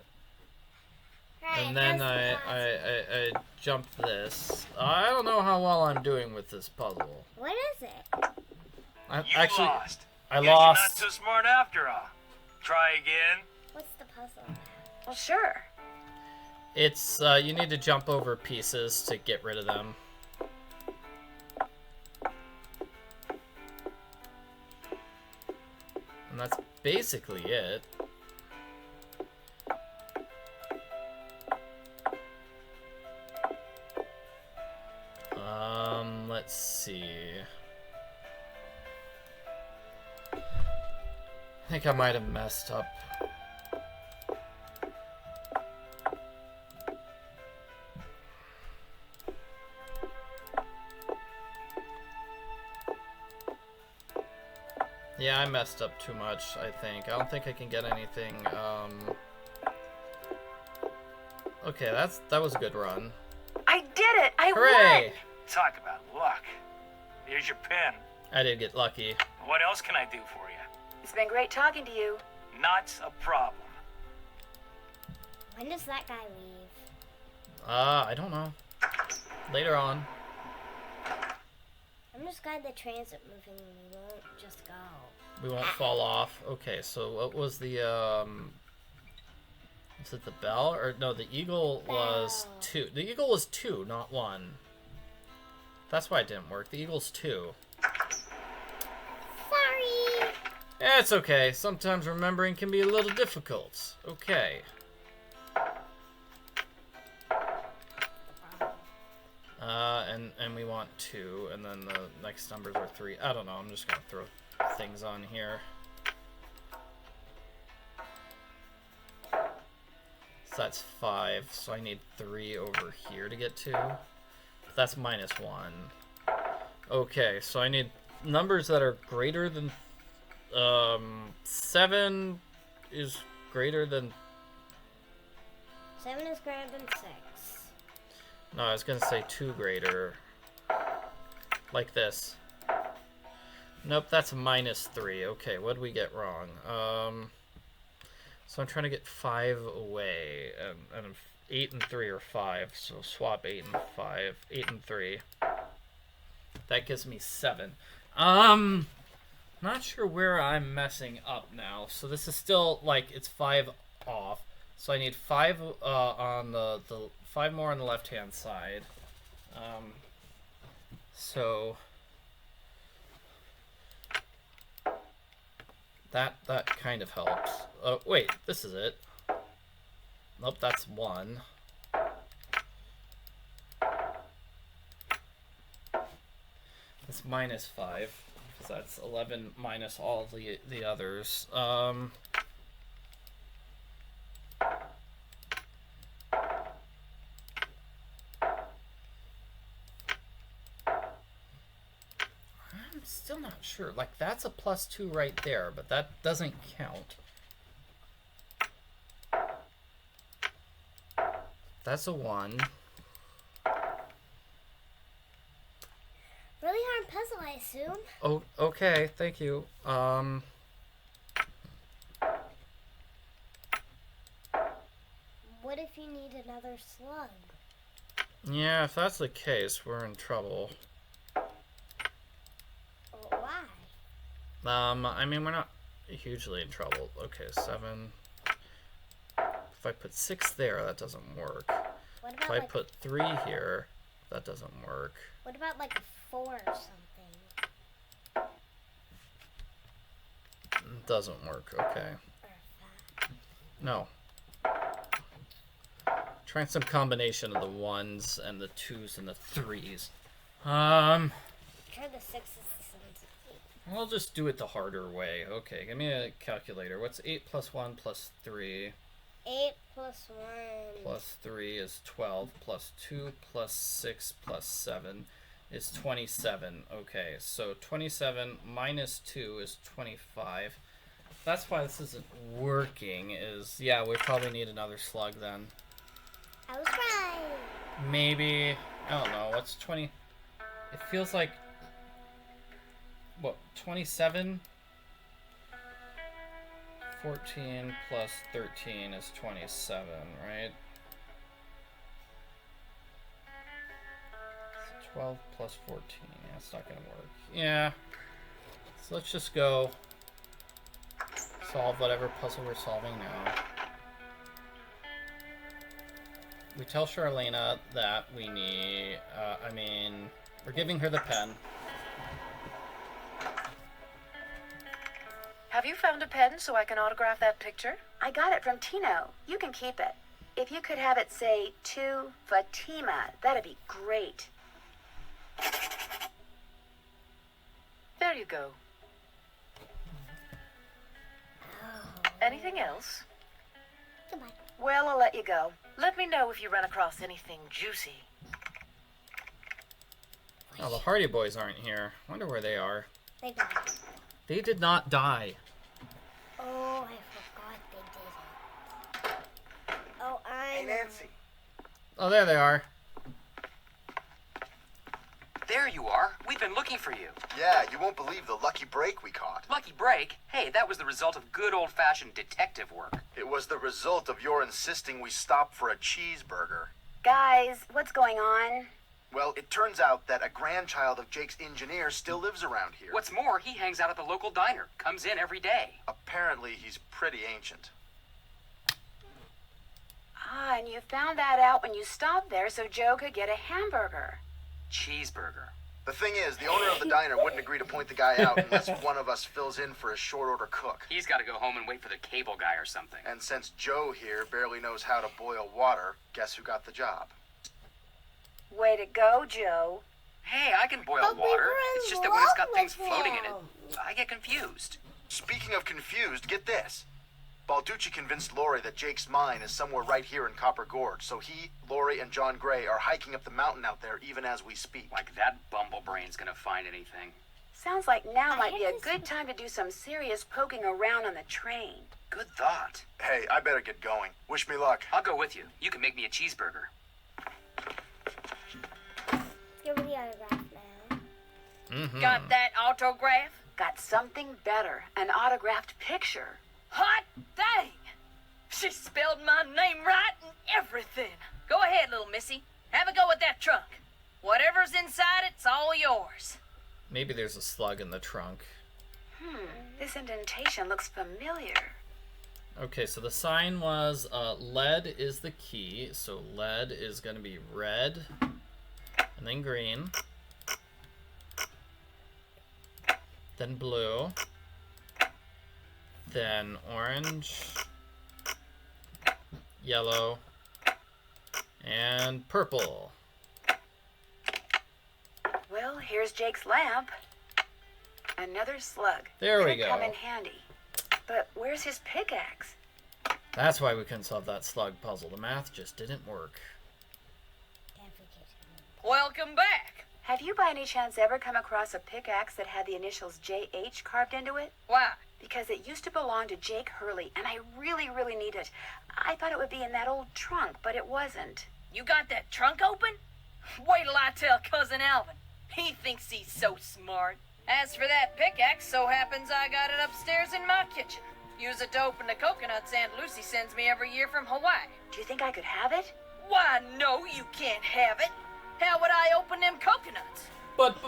And then I jumped this. I don't know how well I'm doing with this puzzle. What is it? You lost. I Guess lost. You're not so smart after all. Try again. What's the puzzle? Well, sure. It's, you need to jump over pieces to get rid of them. And that's basically it. Let's see. I think I might have messed up. Yeah, I messed up too much, I think. I don't think I can get anything, Okay, that was a good run. I did it! I Hooray! won! Talk about luck. Here's your pen. I did get lucky. What else can I do for you? It's been great talking to you. Not a problem. When does that guy leave? I don't know. Later on. I'm just glad the trains are moving and we won't just go. We won't fall off. Okay, so what was the, was it the bell? Or, no, the eagle was 2. The eagle was 2, not 1. That's why it didn't work. The eagle's 2. Sorry! It's okay. Sometimes remembering can be a little difficult. Okay. And we want 2, and then the next numbers are 3. I don't know. I'm just gonna throw things on here. So that's 5. So I need 3 over here to get 2. That's minus 1. Okay, so I need numbers that are greater than 7 is greater than 7 is greater than 6. No, I was gonna say 2 greater. Like this. Nope, that's minus 3. Okay, what did we get wrong? So I'm trying to get 5 away, and 8 and 3 are 5, so swap 8 and 5. 8 and 3. That gives me 7. Not sure where I'm messing up now. So this is still, like, it's 5 off. So I need 5 on the 5 more on the left-hand side. So that kind of helps. Wait, this is it. Nope, that's 1. That's minus 5, because that's 11 minus all of the others. I'm still not sure. Like, that's a plus 2 right there, but that doesn't count. That's a 1. Really hard puzzle, I assume. Oh, okay, thank you. What if you need another slug? Yeah, if that's the case, we're in trouble. Why? I mean, we're not hugely in trouble. Okay, 7. If I put 6 there, that doesn't work. What If about I like, put 3 here, that doesn't work. what about like a 4 or something? It doesn't work, okay. No. Trying some combination of the 1s and the 2s and the 3s. Try the 6s and 8. I'll just do it the harder way. Okay, give me a calculator. What's 8 plus 1 plus 3? 8 plus 1. Plus 3 is 12. Plus 2 plus 6 plus 7 is 27. Okay, so 27 minus 2 is 25. That's why this isn't working, is, yeah, we probably need another slug then. I was right. Maybe, I don't know, what's 20? It feels like, what, 27? 14 plus 13 is 27, right? So 12 plus 14, yeah, it's not gonna work. Yeah, so let's just go solve whatever puzzle we're solving now. We tell Charlena that we need, we're giving her the pen. Have you found a pen so I can autograph that picture? I got it from Tino. You can keep it. If you could have it say, to Fatima, that'd be great. There you go. Anything else? Goodbye. Well, I'll let you go. Let me know if you run across anything juicy. Oh, the Hardy Boys aren't here. Wonder where they are. They died. They did not die. Oh, I forgot they didn't. Oh, Hey, Nancy. Oh, there they are. There you are. We've been looking for you. Yeah, you won't believe the lucky break we caught. Lucky break? Hey, that was the result of good old-fashioned detective work. It was the result of your insisting we stop for a cheeseburger. Guys, what's going on? Well, it turns out that a grandchild of Jake's engineer still lives around here. What's more, he hangs out at the local diner. Comes in every day. Apparently, he's pretty ancient. Ah, and you found that out when you stopped there so Joe could get a hamburger. Cheeseburger. The thing is, the owner of the diner wouldn't agree to point the guy out unless one of us fills in for a short-order cook. He's got to go home and wait for the cable guy or something. And since Joe here barely knows how to boil water, guess who got the job? Way to go, Joe. Hey, I can boil But we water. were in It's just that when it's got love things with floating in him. it, I get confused. Speaking of confused, get this. Balducci convinced Lori that Jake's mine is somewhere right here in Copper Gorge, so he, Lori, and John Gray are hiking up the mountain out there even as we speak. Like that bumblebrain's gonna find anything. Sounds like now might be a good time to do some serious poking around on the train. Good thought. Hey, I better get going. Wish me luck. I'll go with you. You can make me a cheeseburger. Give me the autograph now. Mm-hmm. Got that autograph? Got something better, an autographed picture. Hot dang! She spelled my name right and everything. Go ahead, little missy. Have a go at that trunk. Whatever's inside, it's all yours. Maybe there's a slug in the trunk. This indentation looks familiar. Okay, so the sign was lead is the key. So lead is going to be red and then green. Then blue. Then orange, yellow, and purple. Well, here's Jake's lamp. Another slug. There we Could come go. in handy. But where's his pickaxe? That's why we couldn't solve that slug puzzle. The math just didn't work. Welcome back. Have you by any chance ever come across a pickaxe that had the initials JH carved into it? Why? Because it used to belong to Jake Hurley, and I really, really need it. I thought it would be in that old trunk, but it wasn't. You got that trunk open? Wait till I tell Cousin Alvin. He thinks he's so smart. As for that pickaxe, so happens I got it upstairs in my kitchen. Use it to open the coconuts Aunt Lucy sends me every year from Hawaii. Do you think I could have it? Why, no, you can't have it. How would I open them coconuts? But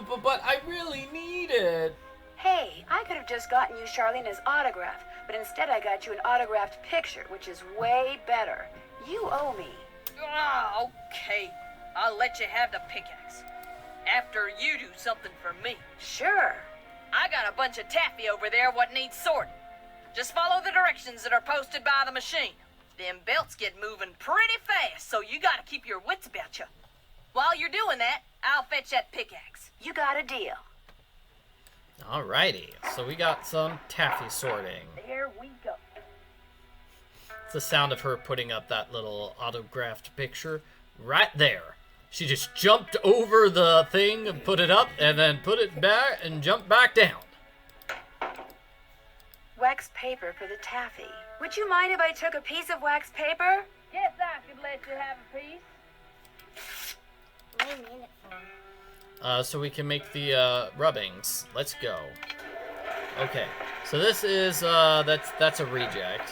I really need it. Hey, I could have just gotten you Charlena's autograph, but instead I got you an autographed picture, which is way better. You owe me. Ah, okay. I'll let you have the pickaxe. After you do something for me. Sure. I got a bunch of taffy over there what needs sorting. Just follow the directions that are posted by the machine. Them belts get moving pretty fast, so you gotta keep your wits about you. While you're doing that, I'll fetch that pickaxe. You got a deal. Alrighty, so we got some taffy sorting. There we go. It's the sound of her putting up that little autographed picture right there. She just jumped over the thing and put it up, and then put it back and jumped back down. Wax paper for the taffy. Would you mind if I took a piece of wax paper? Guess I could let you have a piece. What do you mean it for? So we can make the rubbings. Let's go. Okay, so this is that's a reject.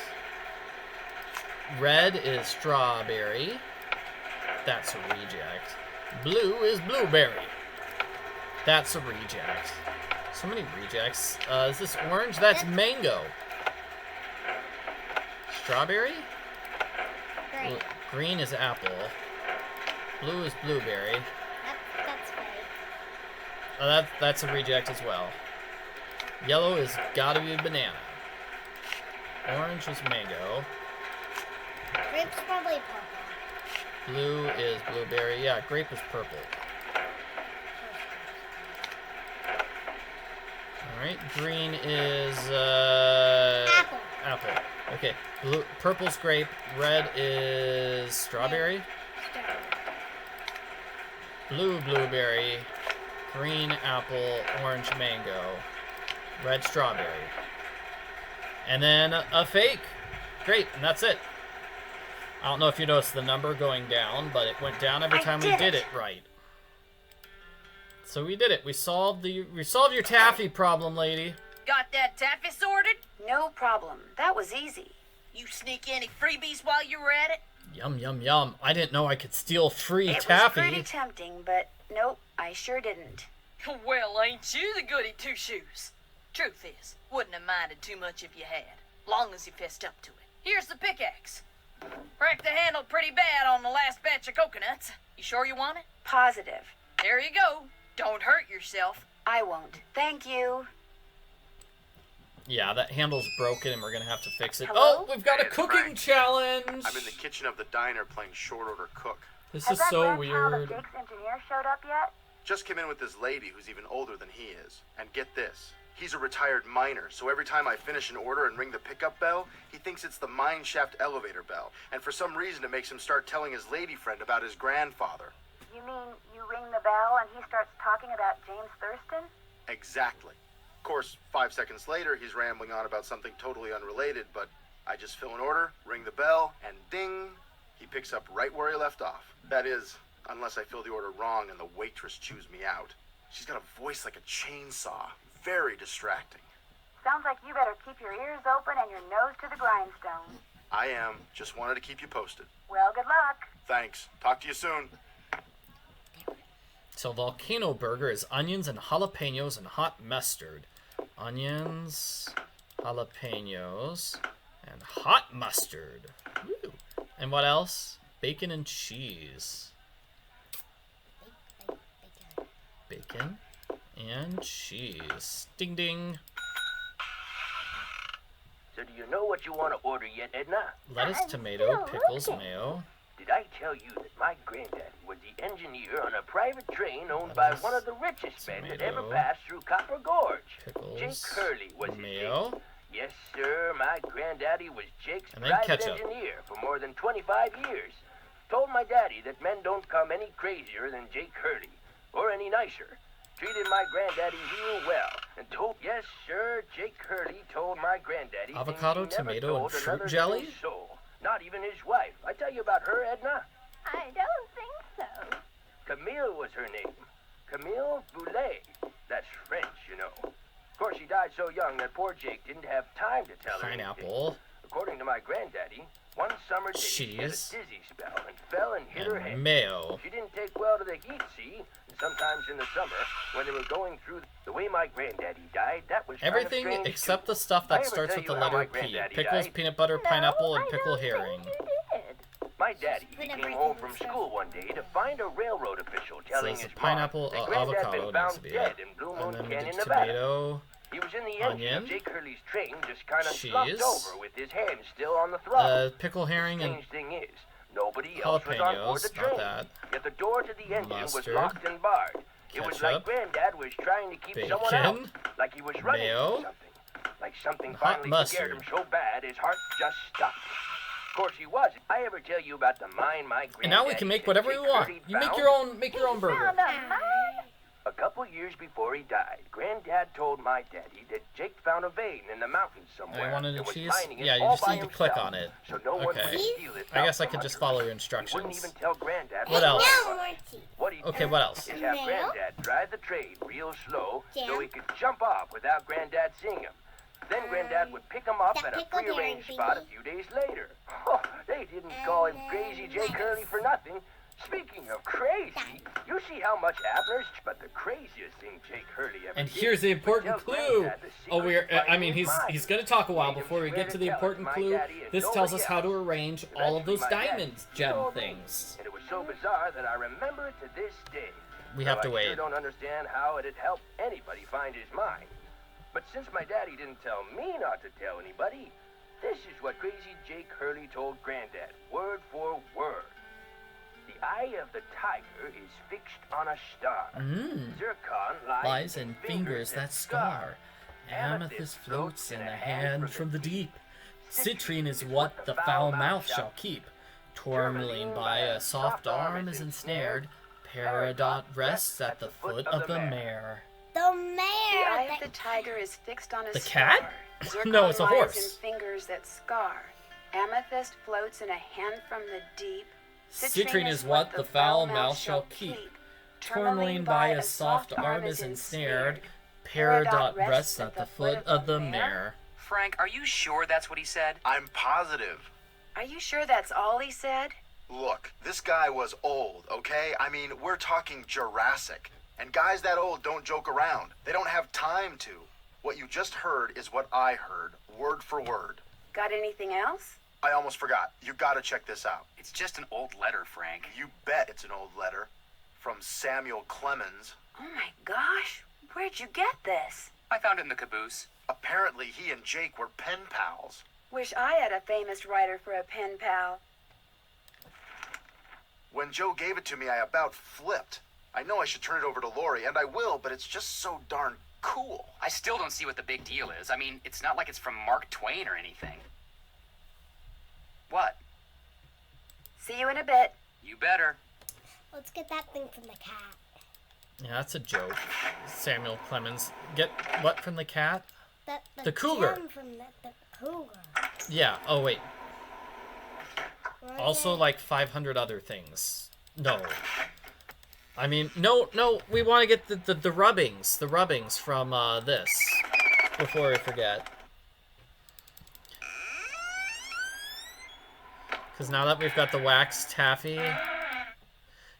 Red is strawberry. That's a reject. Blue is blueberry. That's a reject. So many rejects. Is this orange? That's mango. Strawberry? Great. Green is apple. Blue is blueberry. That's great. That's a reject as well. Yellow is gotta be banana. Orange is mango. Grape's probably purple. Blue is blueberry. Yeah, grape is purple. Alright, green is Apple. apple. Okay, purple's grape, red is strawberry. Blue blueberry, green apple, orange mango. Red strawberry. And then a fake. Great, and that's it. I don't know if you noticed the number going down, but it went down every time we did it right. So we did it. We solved your taffy problem, lady. Got that taffy sorted? No problem. That was easy. You sneak any freebies while you were at it? Yum, yum, yum. I didn't know I could steal free It taffy. was pretty tempting, but nope, I sure didn't. Well, ain't you the goody two-shoes? Truth is, wouldn't have minded too much if you had, long as you fessed up to it. Here's the pickaxe. Cracked the handle pretty bad on the last batch of coconuts. You sure you want it? Positive. There you go. Don't hurt yourself. I won't. Thank you. Yeah, that handle's broken and we're gonna have to fix it. Hello? Oh, we've got a cooking challenge! I'm in the kitchen of the diner playing short order cook. This is so weird. Jake's engineer showed up yet? Just came in with this lady who's even older than he is. And get this, he's a retired miner, so every time I finish an order and ring the pickup bell, he thinks it's the mine shaft elevator bell. And for some reason it makes him start telling his lady friend about his grandfather. You mean you ring the bell and he starts talking about James Thurston? Exactly. Of course, 5 seconds later, he's rambling on about something totally unrelated, but I just fill an order, ring the bell, and ding, he picks up right where he left off. That is, unless I fill the order wrong and the waitress chews me out. She's got a voice like a chainsaw. Very distracting. Sounds like you better keep your ears open and your nose to the grindstone. I am. Just wanted to keep you posted. Well, good luck. Thanks. Talk to you soon. So volcano burger is onions and jalapenos and hot mustard. Onions, jalapenos, and hot mustard. Woo. And what else? Bacon and cheese. Bacon and cheese. Ding ding. So do you know what you want to order yet, Edna? Lettuce, tomato, pickles, mayo. Did I tell you that my granddaddy was the engineer on a private train owned by one of the richest men that ever passed through Copper Gorge? Pickles, Jake Hurley was his mayo. name. Yes, sir, my granddaddy was Jake's And then private ketchup. engineer for more than 25 years. Told my daddy that men don't come any crazier than Jake Hurley, or any nicer. Treated my granddaddy real well, and told, yes, sir, Jake Hurley told my granddaddy Avocado, things he never tomato, and told fruit another jelly? living soul. Not even his wife. I tell you about her, Edna. I don't think so. Camille was her name. Camille Boulet. That's French, you know. Of course, she died so young that poor Jake didn't have time to tell her anything. Pineapple. According to my granddaddy, one summer day she had a Cheese. dizzy spell and fell and hit her head. And mayo. She didn't take well to the heat, see? And sometimes in the summer, when they were going through the way my granddaddy died, that was kind of Everything strange, except too. the stuff I that ever starts tell with the you how my letter P. granddaddy Pickles, died? peanut butter, pineapple, and pickle herring. My daddy Put came everything home in from stuff. school one day to find a railroad official telling So his it's a pineapple, mom that Granddad avocado been needs found to be dead it. in Blue And Moon then we Canyon, did Nevada. tomato. He was in the engine Onion. of Jake Hurley's train, just kind of Cheese. slumped over with his hand still on the throttle. Pickle herring and Strange thing is, nobody else was on board the jalapenos. train. Not that. Yet the door to the engine was Mustard. locked and barred. It was like Ketchup. Granddad was trying to keep someone out, Bacon. like he was running Mayo. from something. Like something Hot finally scared him mustard. so bad his heart just stopped. Of course he wasn't. I ever tell you about the mine my granddaddy And now we can make whatever we Jake want. Hurley You make found? your own burger. A couple years before he died, Granddad told my daddy that Jake found a vein in the mountains somewhere. I wanted and a was cheese. mining it Yeah, you all just by need to click himself, on it. So no one would Okay. steal it I guess I from could just under follow him. your He wouldn't instructions. even tell Granddad What else? No more tea. What he Okay, did what else? is have Mayo? Granddad drive the train real slow so Jam? he could jump off without Granddad seeing him. Then Granddad would pick him up that at a pickled prearranged herring spot a thingy. few days later. Oh, they didn't call him Crazy Jake lettuce. Hurley for nothing. Speaking of crazy, you see how much Abner's, but the craziest thing Jake Hurley ever And did here's the was important tell clue. Granddad the Oh, secret we're. of I finding mean, his mine. he's gonna talk a while Made him before we swear get to the tell it important my clue. daddy and This tells nobody us how to else. arrange all of those Eventually, my diamonds daddy gem told me, things. And it was so bizarre that I remember it to this day. We have Though to I wait. sure don't understand how it'd help anybody find his mine. But since my daddy didn't tell me not to tell anybody, this is what Crazy Jake Hurley told Granddad, word for word. The eye of the tiger is fixed on a star. Zircon Lies in fingers that scar. Amethyst floats in a hand from the deep. Citrine is what the foul mouth shall keep. Tourmaline by a soft arm is ensnared. Peridot rests at the foot of the mare. The The mayor. The eye of the tiger is fixed on a The star. cat? Zircon No, it's a lies horse. in fingers that scar. Amethyst floats in a hand from the deep. Citrine is what the foul mouth shall keep. Tourmaline by a soft arm is ensnared. Peridot rests at the foot of the mare. Frank, are you sure that's what he said? I'm positive. Are you sure that's all he said? Look, this guy was old, okay? I mean, we're talking Jurassic. And guys that old don't joke around. They don't have time to. What you just heard is what I heard, word for word. Got anything else? I almost forgot. You gotta check this out. It's just an old letter, Frank. You bet it's an old letter. From Samuel Clemens. Oh my gosh, where'd you get this? I found it in the caboose. Apparently he and Jake were pen pals. Wish I had a famous writer for a pen pal. When Joe gave it to me, I about flipped. I know I should turn it over to Lori, and I will, but it's just so darn cool. I still don't see what the big deal is. I mean, it's not like it's from Mark Twain or anything. What? See you in a bit. You better. Let's get that thing from the cat. Yeah, that's a joke. Samuel Clemens. Get what from the cat? The cougar. Gem from the cougar. Yeah, oh wait. Where's Also it? like 500 other things. No. I mean, no, we want to get the rubbings. The rubbings from this. Before I forget. Because now that we've got the wax taffy...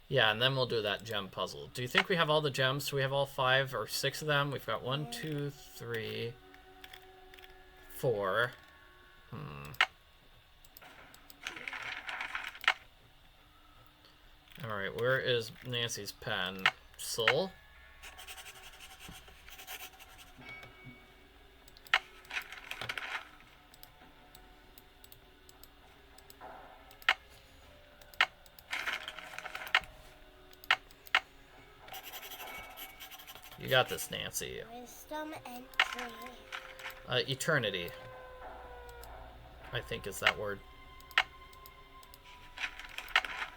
Yeah, and then we'll do that gem puzzle. Do you think we have all the gems? Do we have all 5 or 6 of them? We've got 1, 2, 3, 4. Alright, where is Nancy's pen? Soul? You got this, Nancy. Wisdom and Eternity. I think is that word.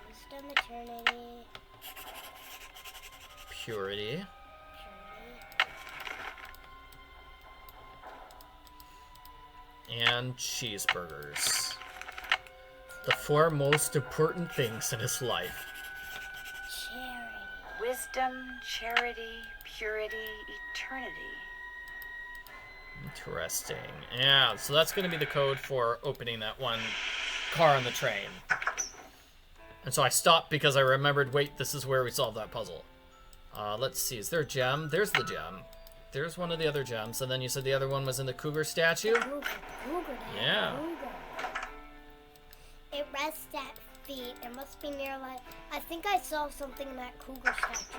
Wisdom, eternity, Purity. And cheeseburgers. The 4 most important things in his life. charity. Wisdom, charity, purity, eternity. Interesting. Yeah, so that's going to be the code for opening that one car on the train. And so I stopped because I remembered, wait, this is where we solved that puzzle. Let's see, is there a gem? There's the gem. There's one of the other gems. And then you said the other one was in the cougar statue? Cougar, Yeah. cougar. It rests at feet. It must be near like... I think I saw something in that cougar statue.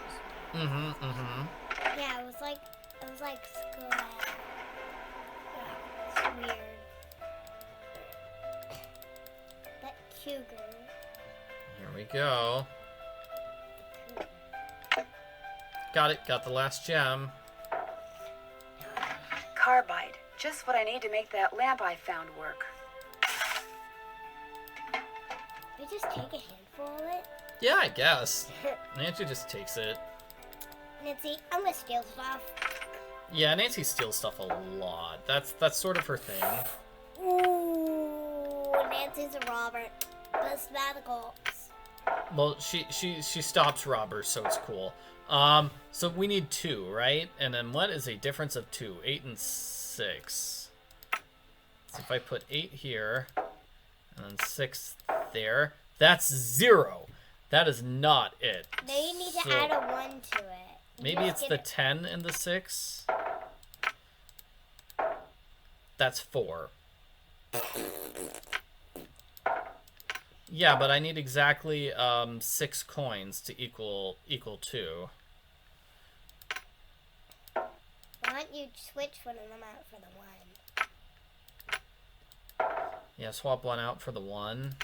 Yeah, it was like square. Yeah, it's weird. That cougar. Here we go. Got it, got the last gem. Carbide. Just what I need to make that lamp I found work. We just take a handful of it. Yeah, I guess. Nancy just takes it. Nancy, I'm gonna steal stuff. Yeah, Nancy steals stuff a lot. That's sort of her thing. Ooh, Nancy's a robber. Cosmeticals. Well, she stops robbers, so it's cool. So we need 2, right? And then what is a difference of 2? 8 and 6. So if I put 8 here, and then 6 there, that's 0. That is not it. Now you need to add a 1 to it. Maybe it's the 10 and the 6. That's 4. Yeah, but I need exactly 6 coins to equal 2. Why don't you switch one of them out for the 1? Yeah, swap 1 out for the 1.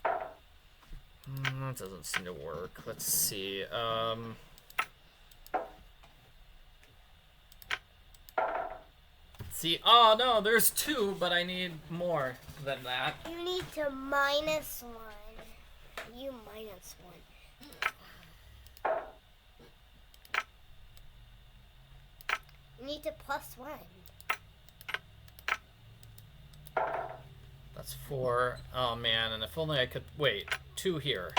That doesn't seem to work. Let's see. See, oh no, there's 2, but I need more than that. You need to minus 1. You minus 1. You need to +1. That's 4. Oh man, and if only I could wait. 2 here.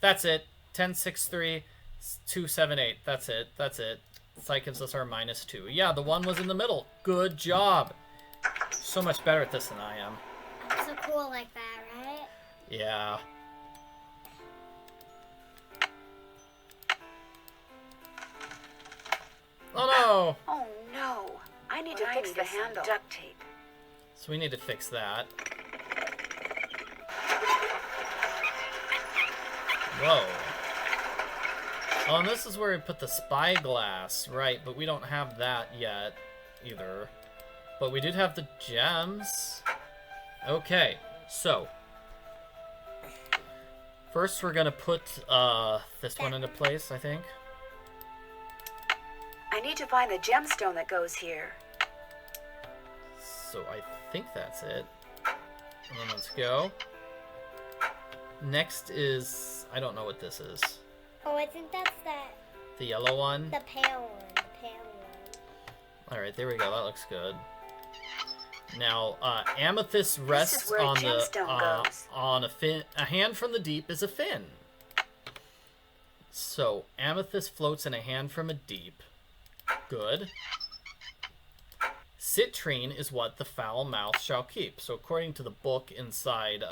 That's it. 10, 6, 3, 2, 7, 8. That's it. That's it. So that gives us our -2. Yeah, the 1 was in the middle. Good job. So much better at this than I am. I'm so cool like that, right? Yeah. Oh no! Oh no! I need to fix the handle. Duct tape. So we need to fix that. Whoa. Oh, and this is where we put the spyglass, right, but we don't have that yet either. But we did have the gems. Okay, so first we're gonna put this one into place, I think. I need to find the gemstone that goes here. So I think that's it. And then let's go. Next is, I don't know what this is. Oh, I think that's The yellow one? the pale one. The pale one. Alright, there we go. That looks good. Now, amethyst rests where a on gemstone goes. on a fin. A hand from the deep is a fin. So, amethyst floats in a hand from a deep. Good. Citrine is what the foul mouth shall keep. So, according to the book inside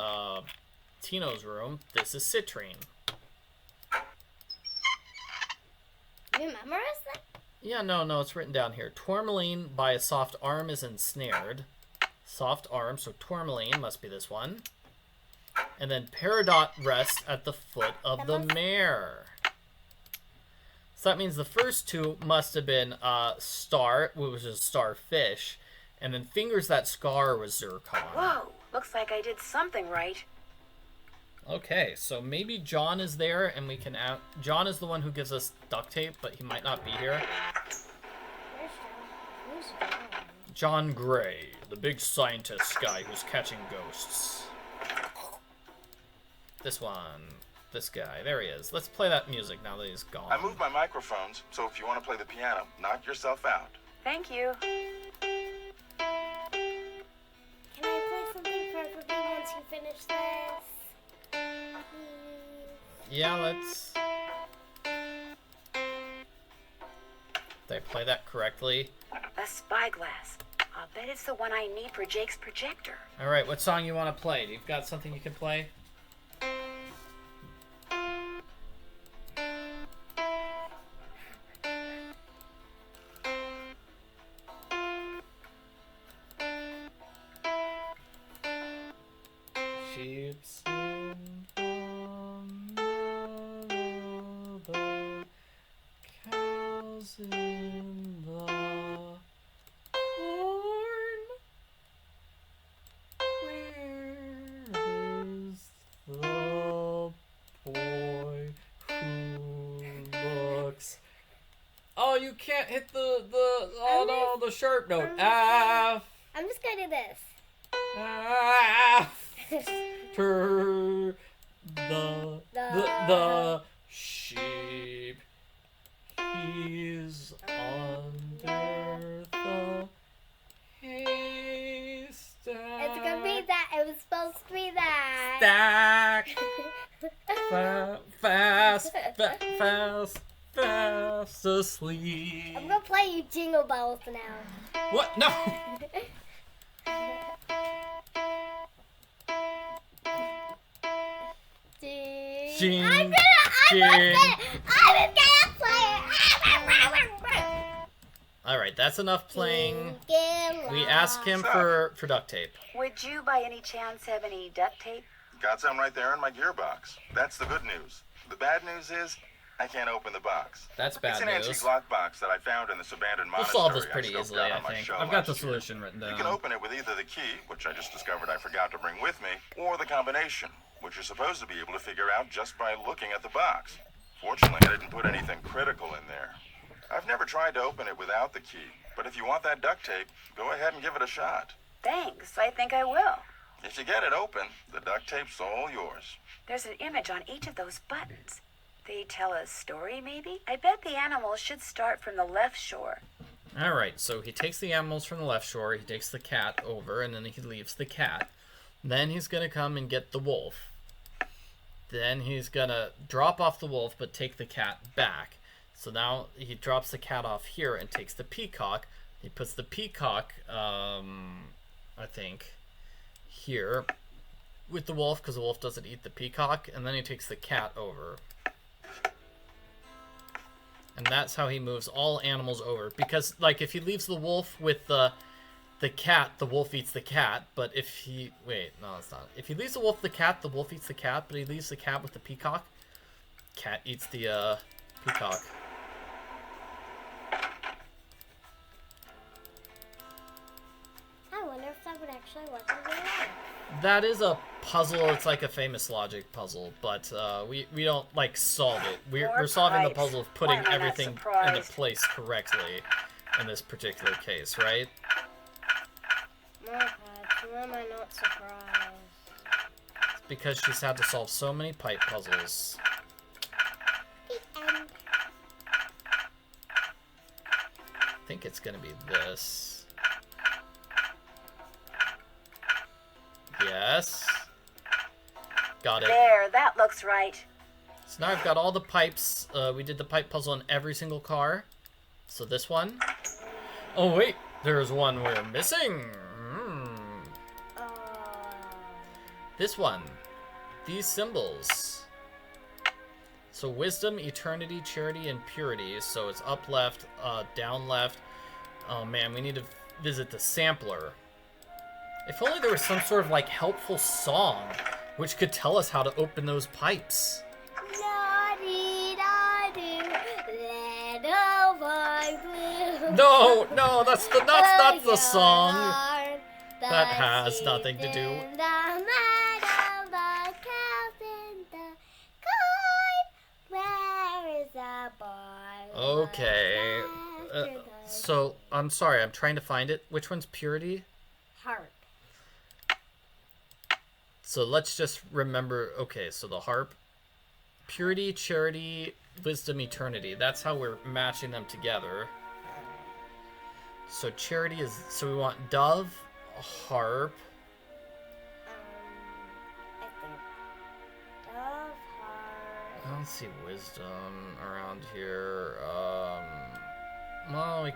Tino's room, this is citrine. You memorize that? Yeah, no, it's written down here. Tourmaline by a soft arm is ensnared. Soft arm, so tourmaline must be this one. And then peridot rests at the foot of the mare. So that means the first two must have been star, which is starfish, and then fingers that scar was zircon. Whoa! Looks like I did something right. Okay, so maybe John is there, and we can add... John is the one who gives us duct tape, but he might not be here. Where's John? Who's John? John Gray, the big scientist guy who's catching ghosts. This one. This guy. There he is. Let's play that music now that he's gone. I moved my microphones, so if you want to play the piano, knock yourself out. Thank you. Can I play something for everybody once you finish this? Please. Yeah, let's... Did I play that correctly? A spyglass. I'll bet it's the one I need for Jake's projector. Alright, what song you want to play? You've got something you can play? Sheep's in the cows in the corn. Where is the boy who looks? Oh, you can't hit the sharp note. I'm just gonna do this. After the sheep, he's under the haystack. It's gonna be that. It was supposed to be that. Stack. Fast asleep. I'm gonna play you Jingle Bells now. What? No. I'm gonna play it. Alright, that's enough playing. We asked him Stop. for duct tape. Would you by any chance have any duct tape? Got some right there in my gearbox. That's the good news. The bad news is, I can't open the box. That's bad It's an news. antique lockbox that I found in this abandoned We'll monastery. solve this I pretty scoped easily, out I on my think. show I've got the last year. solution written You down. can open it with either the key, which I just discovered I forgot to bring with me, or the combination, which you're supposed to be able to figure out just by looking at the box. Fortunately, I didn't put anything critical in there. I've never tried to open it without the key, but if you want that duct tape, go ahead and give it a shot. Thanks, I think I will. If you get it open, the duct tape's all yours. There's an image on each of those buttons. They tell a story, maybe? I bet the animals should start from the left shore. Alright, so he takes the animals from the left shore, he takes the cat over, and then he leaves the cat. Then he's gonna come and get the wolf. Then he's gonna drop off the wolf, but take the cat back. So now he drops the cat off here and takes the peacock. He puts the peacock, I think, here with the wolf, because the wolf doesn't eat the peacock. And then he takes the cat over. And that's how he moves all animals over. Because, like, if he leaves the wolf with the cat, the wolf eats the cat. But if he... Wait, no, it's not. If he leaves the wolf with the cat, the wolf eats the cat. But he leaves the cat with the peacock, cat eats the peacock. I wonder if that would actually work in real life. That is a puzzle. It's like a famous logic puzzle, but we don't like solve it. We're solving the puzzle of putting everything into place correctly in this particular case, right? More pipes. Why am I not surprised? It's because she's had to solve so many pipe puzzles. The end. I think it's gonna be this. Yes. Got it. There, that looks right. So now I've got all the pipes. We did the pipe puzzle on every single car. So this one. Oh wait, there's one we're missing. This one. These symbols. So wisdom, eternity, charity, and purity. So it's up left, down left. Oh man, we need to visit the sampler. If only there was some sort of like helpful song which could tell us how to open those pipes. No, no, that's not the song. That has nothing to do. Okay. So I'm sorry, I'm trying to find it. Which one's purity? Harp. So let's just remember, okay, so the harp, purity, charity, wisdom, eternity. That's how we're matching them together. So charity is, so we want dove, harp. I think dove, harp. I don't see wisdom around here. Well, we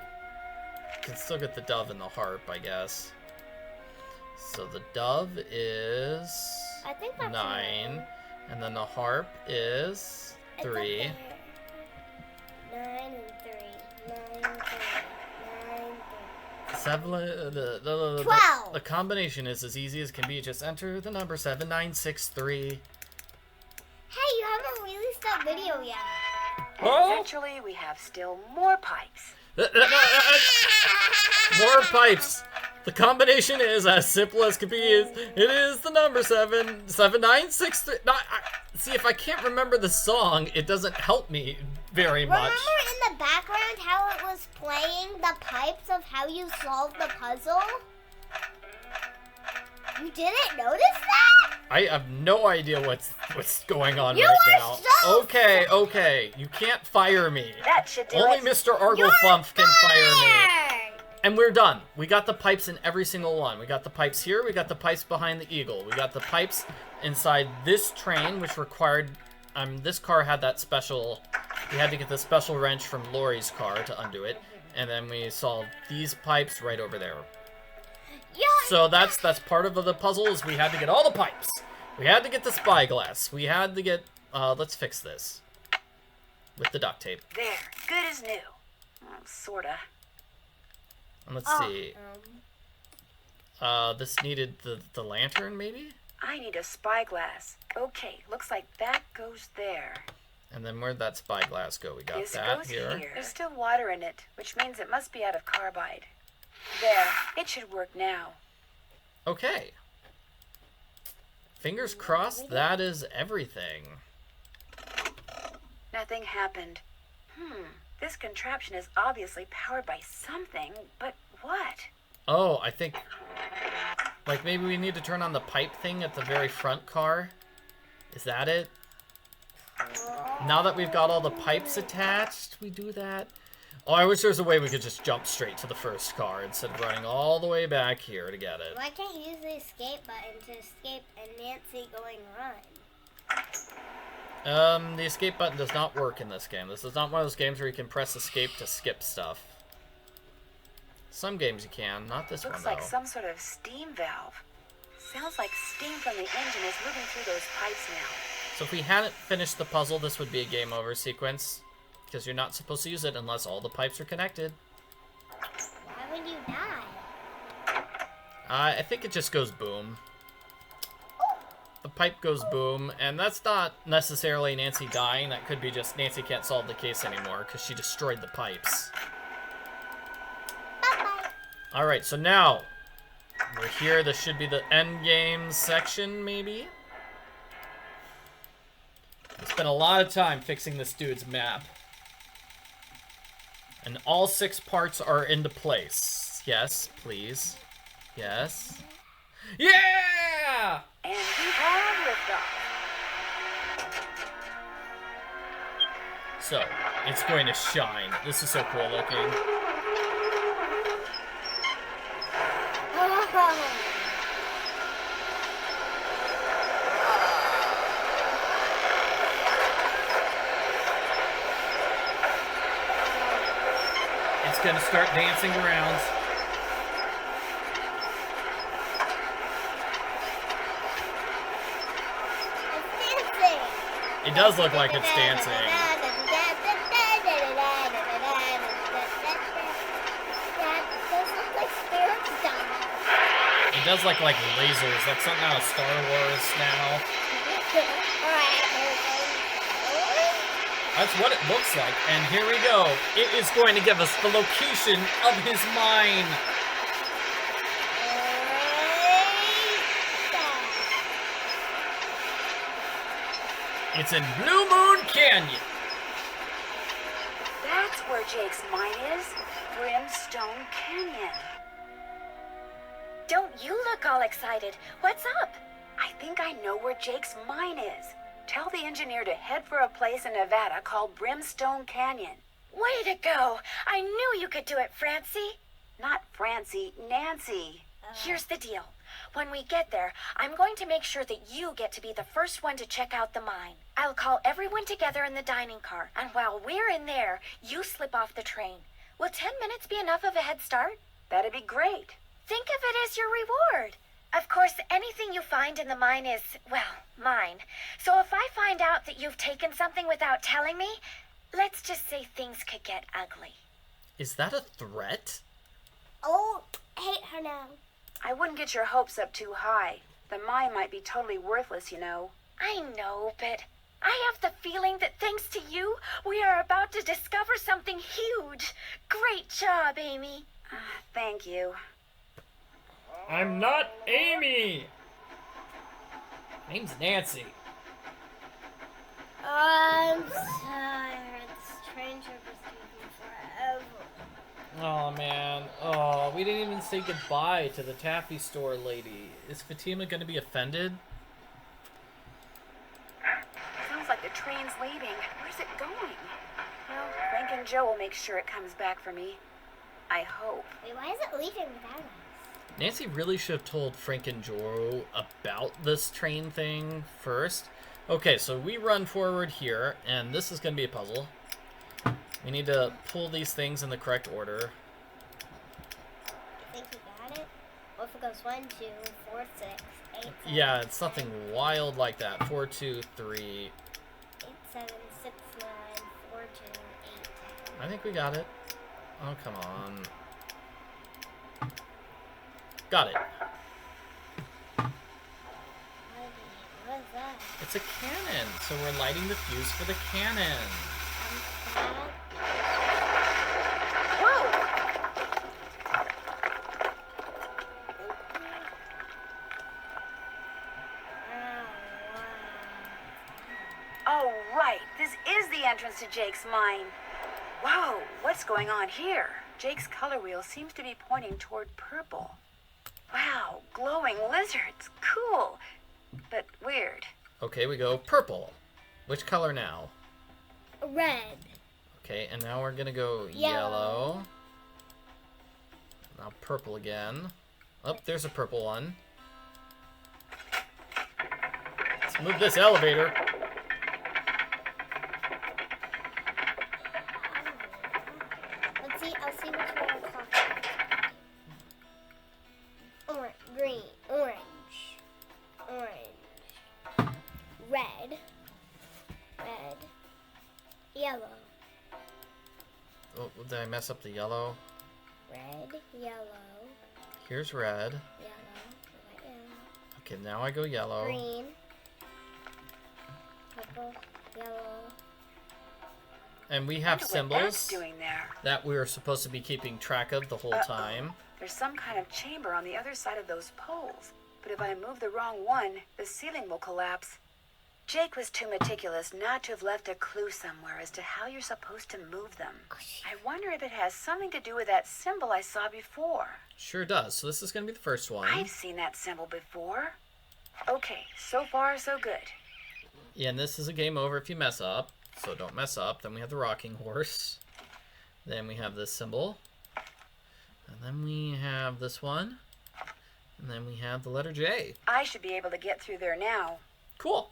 can still get the dove and the harp, I guess. So the dove is I think that's 9, and then the harp is 3. 9 and 3. 9 and 3. 7. 12. The combination is as easy as can be. Just enter the number 7963. Hey, you haven't released that video yet. And eventually, we have still more pipes. More pipes. The combination is as simple as can be. It is the number 7963. See, if I can't remember the song, it doesn't help me very much. Remember in the background how it was playing the pipes of how you solved the puzzle? You didn't notice that? I have no idea what's going on you right are now. So Okay. You can't fire me. That should do Only it. Mr. Arglefump can fire me. And we're done. We got the pipes in every single one. We got the pipes here. We got the pipes behind the eagle. We got the pipes inside this train, which required... this car had that special... We had to get the special wrench from Lori's car to undo it. And then we solved these pipes right over there. So that's part of the puzzle, is we had to get all the pipes. We had to get the spyglass. We had to get... let's fix this. With the duct tape. There, good as new. Sorta. And let's see. This needed the lantern, maybe? I need a spyglass. Okay, looks like that goes there. And then where'd that spyglass go? We got This that goes here. here. There's still water in it, which means it must be out of carbide. There, it should work now. Okay. Fingers crossed, that is everything. Nothing happened. This contraption is obviously powered by something, but what? Oh, I think... Like, maybe we need to turn on the pipe thing at the very front car? Is that it? Now that we've got all the pipes attached, we do that? Oh, I wish there was a way we could just jump straight to the first car instead of running all the way back here to get it. Why can't you use the escape button to escape and Nancy going run? The escape button does not work in this game. This is not one of those games where you can press escape to skip stuff. Some games you can, not this one though. Looks like some sort of steam valve. Sounds like steam from the engine is moving through those pipes now. So if we hadn't finished the puzzle, this would be a game over sequence. Because you're not supposed to use it unless all the pipes are connected. Why would you die? I think it just goes boom. The pipe goes boom, and that's not necessarily Nancy dying. That could be just Nancy can't solve the case anymore because she destroyed the pipes. Bye-bye. Alright, so now we're here. This should be the end game section, maybe? We spent a lot of time fixing this dude's map. And all 6 parts are into place. Yes, please. Yes. Yeah! And we have liftoff. So, it's going to shine. This is so cool looking. It's gonna start dancing around. It's dancing. It does look like it's dancing. Those look like spirits down. It does look like lasers, like something out of Star Wars now. That's what it looks like, and here we go. It is going to give us the location of his mine. It's in Blue Moon Canyon. That's where Jake's mine is. Brimstone Canyon. Don't you look all excited. What's up? I think I know where Jake's mine is. Tell the engineer to head for a place in Nevada called Brimstone Canyon. Way to go. I knew you could do it, Francie. Not Francie, Nancy. Here's the deal. When we get there, I'm going to make sure that you get to be the first one to check out the mine. I'll call everyone together in the dining car, and while we're in there, you slip off the train. Will 10 minutes be enough of a head start? That'd be great. Think of it as your reward. Of course, anything you find in the mine is, well, mine. So if I find out that you've taken something without telling me, let's just say things could get ugly. Is that a threat? Oh, hate her now. I wouldn't get your hopes up too high. The mine might be totally worthless, you know. I know, but I have the feeling that thanks to you, we are about to discover something huge. Great job, Amy. Thank you. I'm not Amy! Name's Nancy. I'm tired. This train trip is taking forever. Oh man. Oh, we didn't even say goodbye to the taffy store lady. Is Fatima gonna be offended? Sounds like the train's leaving. Where's it going? Well, Frank and Joe will make sure it comes back for me. I hope. Wait, why is it leaving without us? Nancy really should have told Frank and Joro about this train thing first. Okay, so we run forward here, and this is going to be a puzzle. We need to pull these things in the correct order. I think you got it. What if it goes 1, 2, 4, 6, 8, 7, Yeah, it's something wild like that. 4, 2, 3. 8, 7, 6, 9, 4, 2, 8. I think we got it. Oh, come on. Got it. What is that? It's a cannon, so we're lighting the fuse for the cannon. Oh, right. This is the entrance to Jake's mine. Whoa, what's going on here? Jake's color wheel seems to be pointing toward purple. Wow, glowing lizards. Cool, but weird. Okay, we go purple. Which color now? Red. Okay, and now we're gonna go yellow. Now purple again. Oh, there's a purple one. Let's move this elevator. Let's see. I'll see which one I'm talking. Green, orange, red, yellow. Oh, did I mess up the yellow? Red, yellow. Here's red. Yellow. Okay, now I go yellow. Green. Purple, yellow. And we have What symbols that's doing there. that we were supposed to be keeping track of the whole time. There's some kind of chamber on the other side of those poles. But if I move the wrong one, the ceiling will collapse. Jake was too meticulous not to have left a clue somewhere as to how you're supposed to move them. I wonder if it has something to do with that symbol I saw before. Sure does. So this is going to be the first one. I've seen that symbol before. Okay, so far so good. Yeah, and this is a game over if you mess up. So don't mess up. Then we have the rocking horse. Then we have this symbol. And then we have this one. And then we have the letter J. I should be able to get through there now. Cool.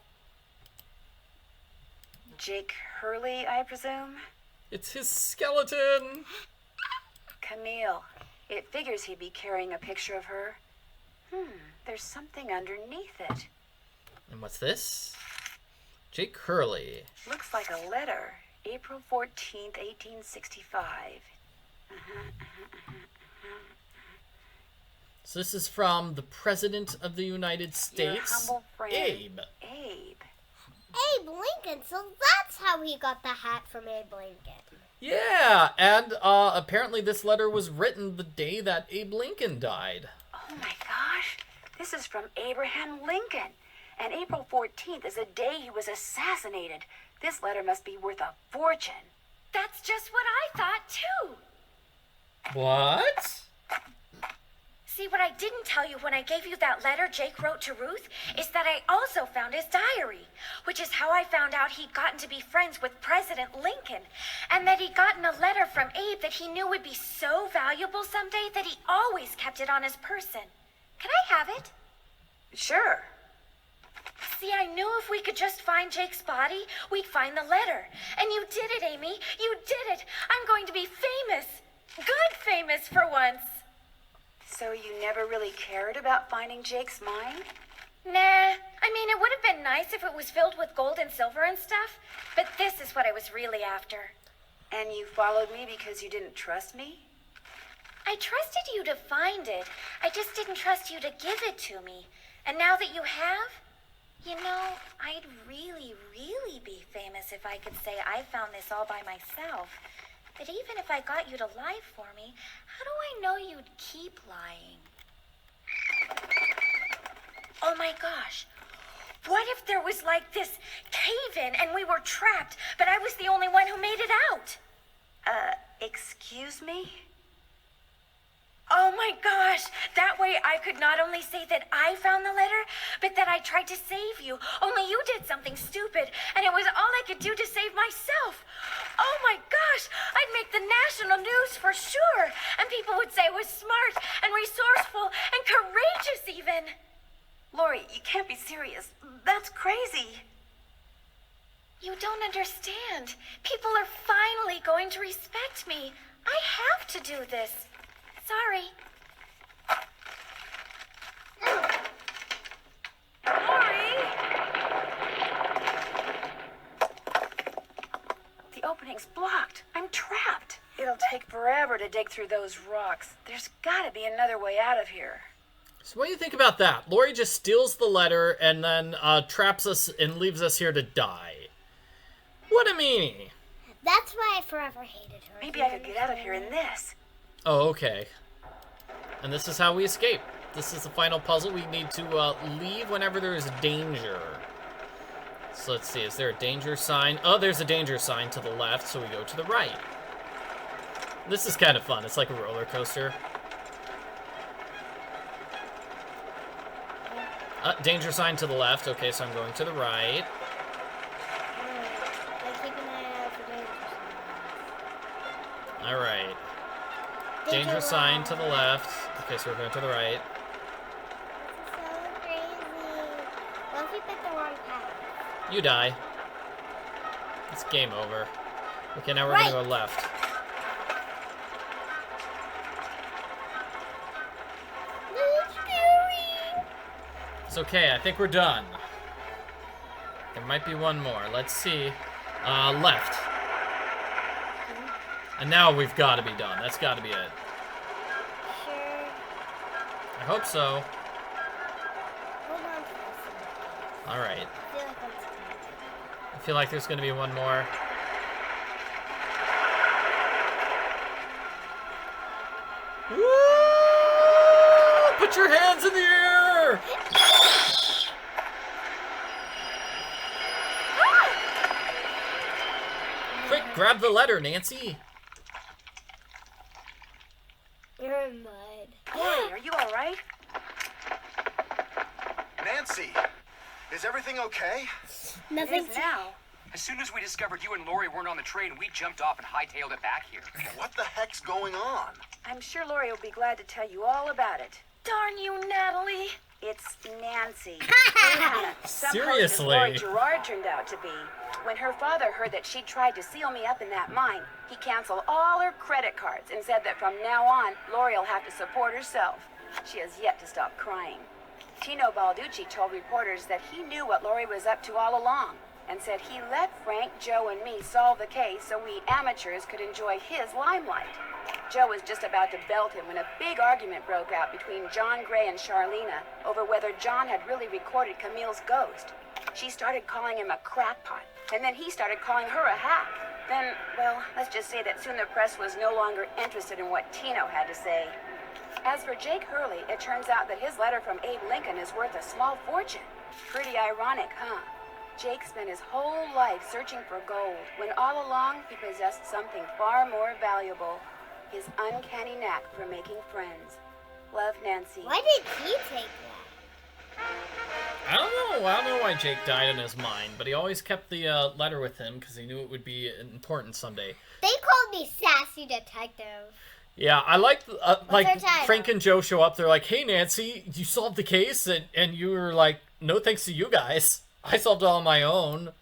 Jake Hurley, I presume? It's his skeleton. Camille. It figures he'd be carrying a picture of her. There's something underneath it. And what's this? Jake Hurley. Looks like a letter. April 14th, 1865. So this is from the President of the United States, Your humble friend, Abe. Abe Lincoln. So that's how he got the hat from Abe Lincoln. Yeah, and apparently this letter was written the day that Abe Lincoln died. Oh my gosh. This is from Abraham Lincoln. And April 14th is the day he was assassinated. This letter must be worth a fortune. That's just what I thought, too. What? See, what I didn't tell you when I gave you that letter Jake wrote to Ruth is that I also found his diary, which is how I found out he'd gotten to be friends with President Lincoln, and that he'd gotten a letter from Abe that he knew would be so valuable someday that he always kept it on his person. Can I have it? Sure. See, I knew if we could just find Jake's body, we'd find the letter. And you did it, Amy. You did it. I'm going to be famous. Good famous for once. So you never really cared about finding Jake's mine? Nah. I mean, it would have been nice if it was filled with gold and silver and stuff. But this is what I was really after. And you followed me because you didn't trust me? I trusted you to find it. I just didn't trust you to give it to me. And now that you have, you know, I'd really, really be famous if I could say I found this all by myself. But even if I got you to lie for me, how do I know you'd keep lying? Oh my gosh. What if there was like this cave-in and we were trapped, but I was the only one who made it out? Excuse me? Oh my gosh! That way I could not only say that I found the letter, but that I tried to save you. Only you did something stupid, and it was all I could do to save myself. Oh my gosh! I'd make the national news for sure, and people would say I was smart and resourceful and courageous even. Lori, you can't be serious. That's crazy. You don't understand. People are finally going to respect me. I have to do this. Sorry. Lori! The opening's blocked. I'm trapped. It'll take forever to dig through those rocks. There's gotta be another way out of here. So what do you think about that? Lori just steals the letter and then traps us and leaves us here to die. What a meanie. That's why I forever hated her. Maybe I could get out of here in this. Oh, okay. And this is how we escape. This is the final puzzle. We need to leave whenever there is danger. So let's see, is there a danger sign? Oh, there's a danger sign to the left, so we go to the right. This is kind of fun. It's like a roller coaster. Danger sign to the left. Okay, so I'm going to the right. Alright. Danger sign to the left. Okay, so we're going to the right. This is so crazy. What if we pick the wrong path? You die. It's game over. Okay, now we're Right. gonna go left. It's okay, I think we're done. There might be one more. Let's see. Left. And now we've got to be done. That's got to be it. Sure. I hope so. Hold on to this. All right. I feel like that's good. I feel like there's going to be one more. Woo! Put your hands in the air! Quick, grab the letter, Nancy. You're in mud. Lori, are you all right? Nancy, is everything okay? Nothing It is now. As soon as we discovered you and Lori weren't on the train, we jumped off and hightailed it back here. What the heck's going on? I'm sure Lori will be glad to tell you all about it. Darn you, Natalie. It's Nancy. Some Seriously? hostess Lori Gerard turned out to be. When her father heard that she tried to seal me up in that mine, he canceled all her credit cards and said that from now on, Lori will have to support herself. She has yet to stop crying. Tino Balducci told reporters that he knew what Lori was up to all along and said he let Frank, Joe, and me solve the case so we amateurs could enjoy his limelight. Joe was just about to belt him when a big argument broke out between John Gray and Charlena over whether John had really recorded Camille's ghost. She started calling him a crackpot, and then he started calling her a hack. Then, well, let's just say that soon the press was no longer interested in what Tino had to say. As for Jake Hurley, it turns out that his letter from Abe Lincoln is worth a small fortune. Pretty ironic, huh? Jake spent his whole life searching for gold, when all along he possessed something far more valuable. His uncanny knack for making friends. Love, Nancy. Why did he take that? I don't know why Jake died in his mind, but he always kept the letter with him because he knew it would be important someday. They called me Sassy Detective. Yeah, I like their title? Frank and Joe show up. They're like, "Hey, Nancy, you solved the case," and you were like, "No, thanks to you guys. I solved it on my own."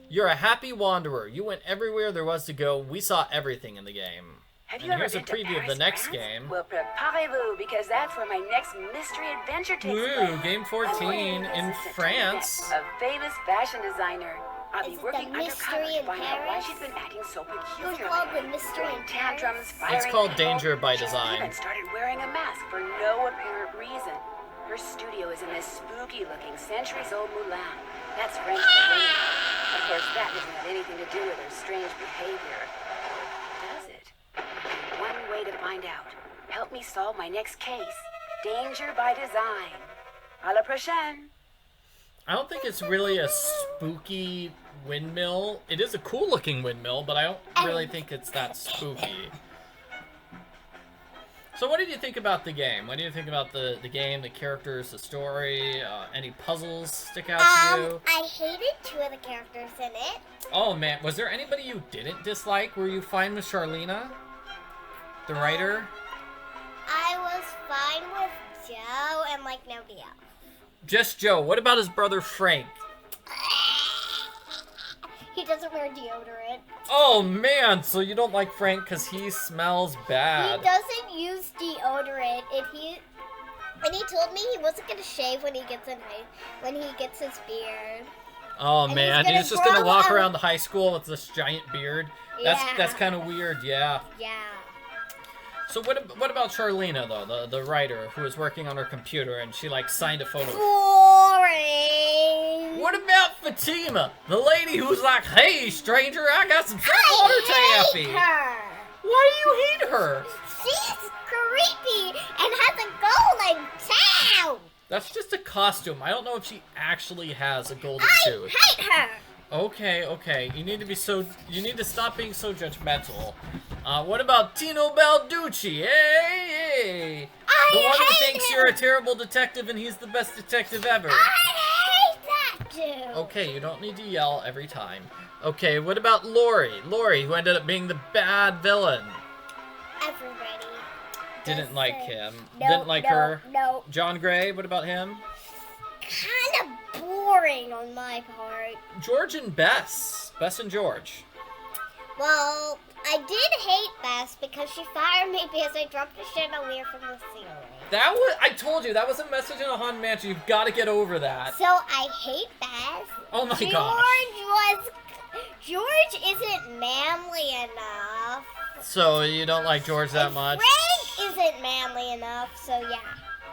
You're a happy wanderer. You went everywhere there was to go. We saw everything in the game. Have And you ever here's a been to preview of the Paris, next France? game. Well, préparez-vous, because that's where my next mystery adventure takes Woo, place. game 14 in France. A famous fashion designer. I'll Is be it working the undercover mystery to in find out why Paris? she's been acting so peculiar. It's called the mystery in tantrums, Paris. It's firing called people. Danger by She's Design. even started wearing a mask for no apparent reason. Her studio is in this spooky-looking centuries-old moulin. That's French for women. Of course, that doesn't have anything to do with her strange behavior. Does it? One way to find out. Help me solve my next case. Danger by Design. À la prochaine. I don't think it's really a spooky windmill. It is a cool looking windmill, but I don't really think it's that spooky. So what did you think about the game? What do you think about the game, the characters, the story? Any puzzles stick out to you? I hated 2 of the characters in it. Oh man, was there anybody you didn't dislike? Were you fine with Charlena? The writer? I was fine with Joe and like nobody else. Just Joe. What about his brother Frank? He doesn't wear deodorant. Oh man, so you don't like Frank because he smells bad. He doesn't use deodorant, and he told me he wasn't gonna shave when he gets his beard. Oh And man, he's he's just gonna grow walk out. around the high school with this giant beard. That's Yeah. kind of weird, yeah. Yeah. So what about Charlena though, the writer who was working on her computer and she like signed a photo? Boring. What about Fatima, the lady who's like, "Hey stranger, I got some saltwater taffy." Her. Why do you hate her? She's creepy and has a golden tail. That's just a costume. I don't know if she actually has a golden I tooth. hate her. Okay. You need to stop being so judgmental. What about Tino Balducci? Hey! The one who thinks you're a terrible detective and he's the best detective ever. I hate that dude. Okay, you don't need to yell every time. Okay, what about Lori? Lori, who ended up being the bad villain. everybody. Didn't Just like say- him. No, Didn't like no, her. No. John Gray, what about him? Kind of boring on my part. George and Bess. Bess and George. Well, I did hate Bess because she fired me because I dropped a chandelier from the ceiling. That was, I told you, that was a message in a haunted mansion. You've got to get over that. So I hate Bess. Oh my George gosh. George isn't manly enough. So you don't like George that And much? Frank isn't manly enough, so yeah.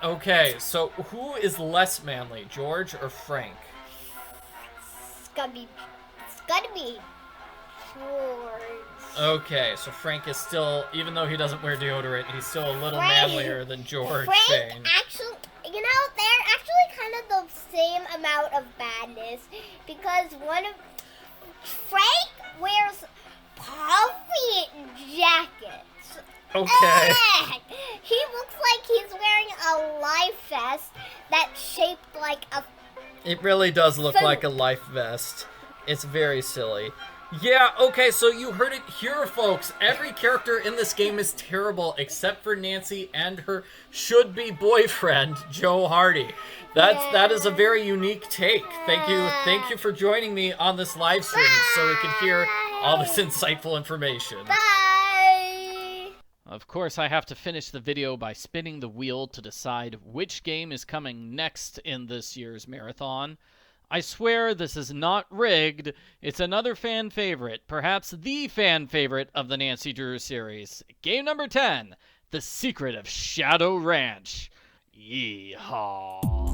Okay, so who is less manly, George or Frank? It's gotta be George. Okay, so Frank is still, even though he doesn't wear deodorant, he's still a little Frank- manlier than George Frank Shane. actually, they're actually kind of the same amount of badness because Frank wears puffy jackets. Okay. He looks like he's wearing a life vest that's shaped like a. It really does look So- like a life vest. It's very silly. Yeah, okay, so you heard it here, folks. Every character in this game is terrible except for Nancy and her should-be boyfriend, Joe Hardy. That is a very unique take. Thank you for joining me on this live stream so we can hear all this insightful information. Bye. Of course, I have to finish the video by spinning the wheel to decide which game is coming next in this year's marathon. I swear this is not rigged. It's another fan favorite, perhaps the fan favorite of the Nancy Drew series. Game number 10, The Secret of Shadow Ranch. Yeehaw.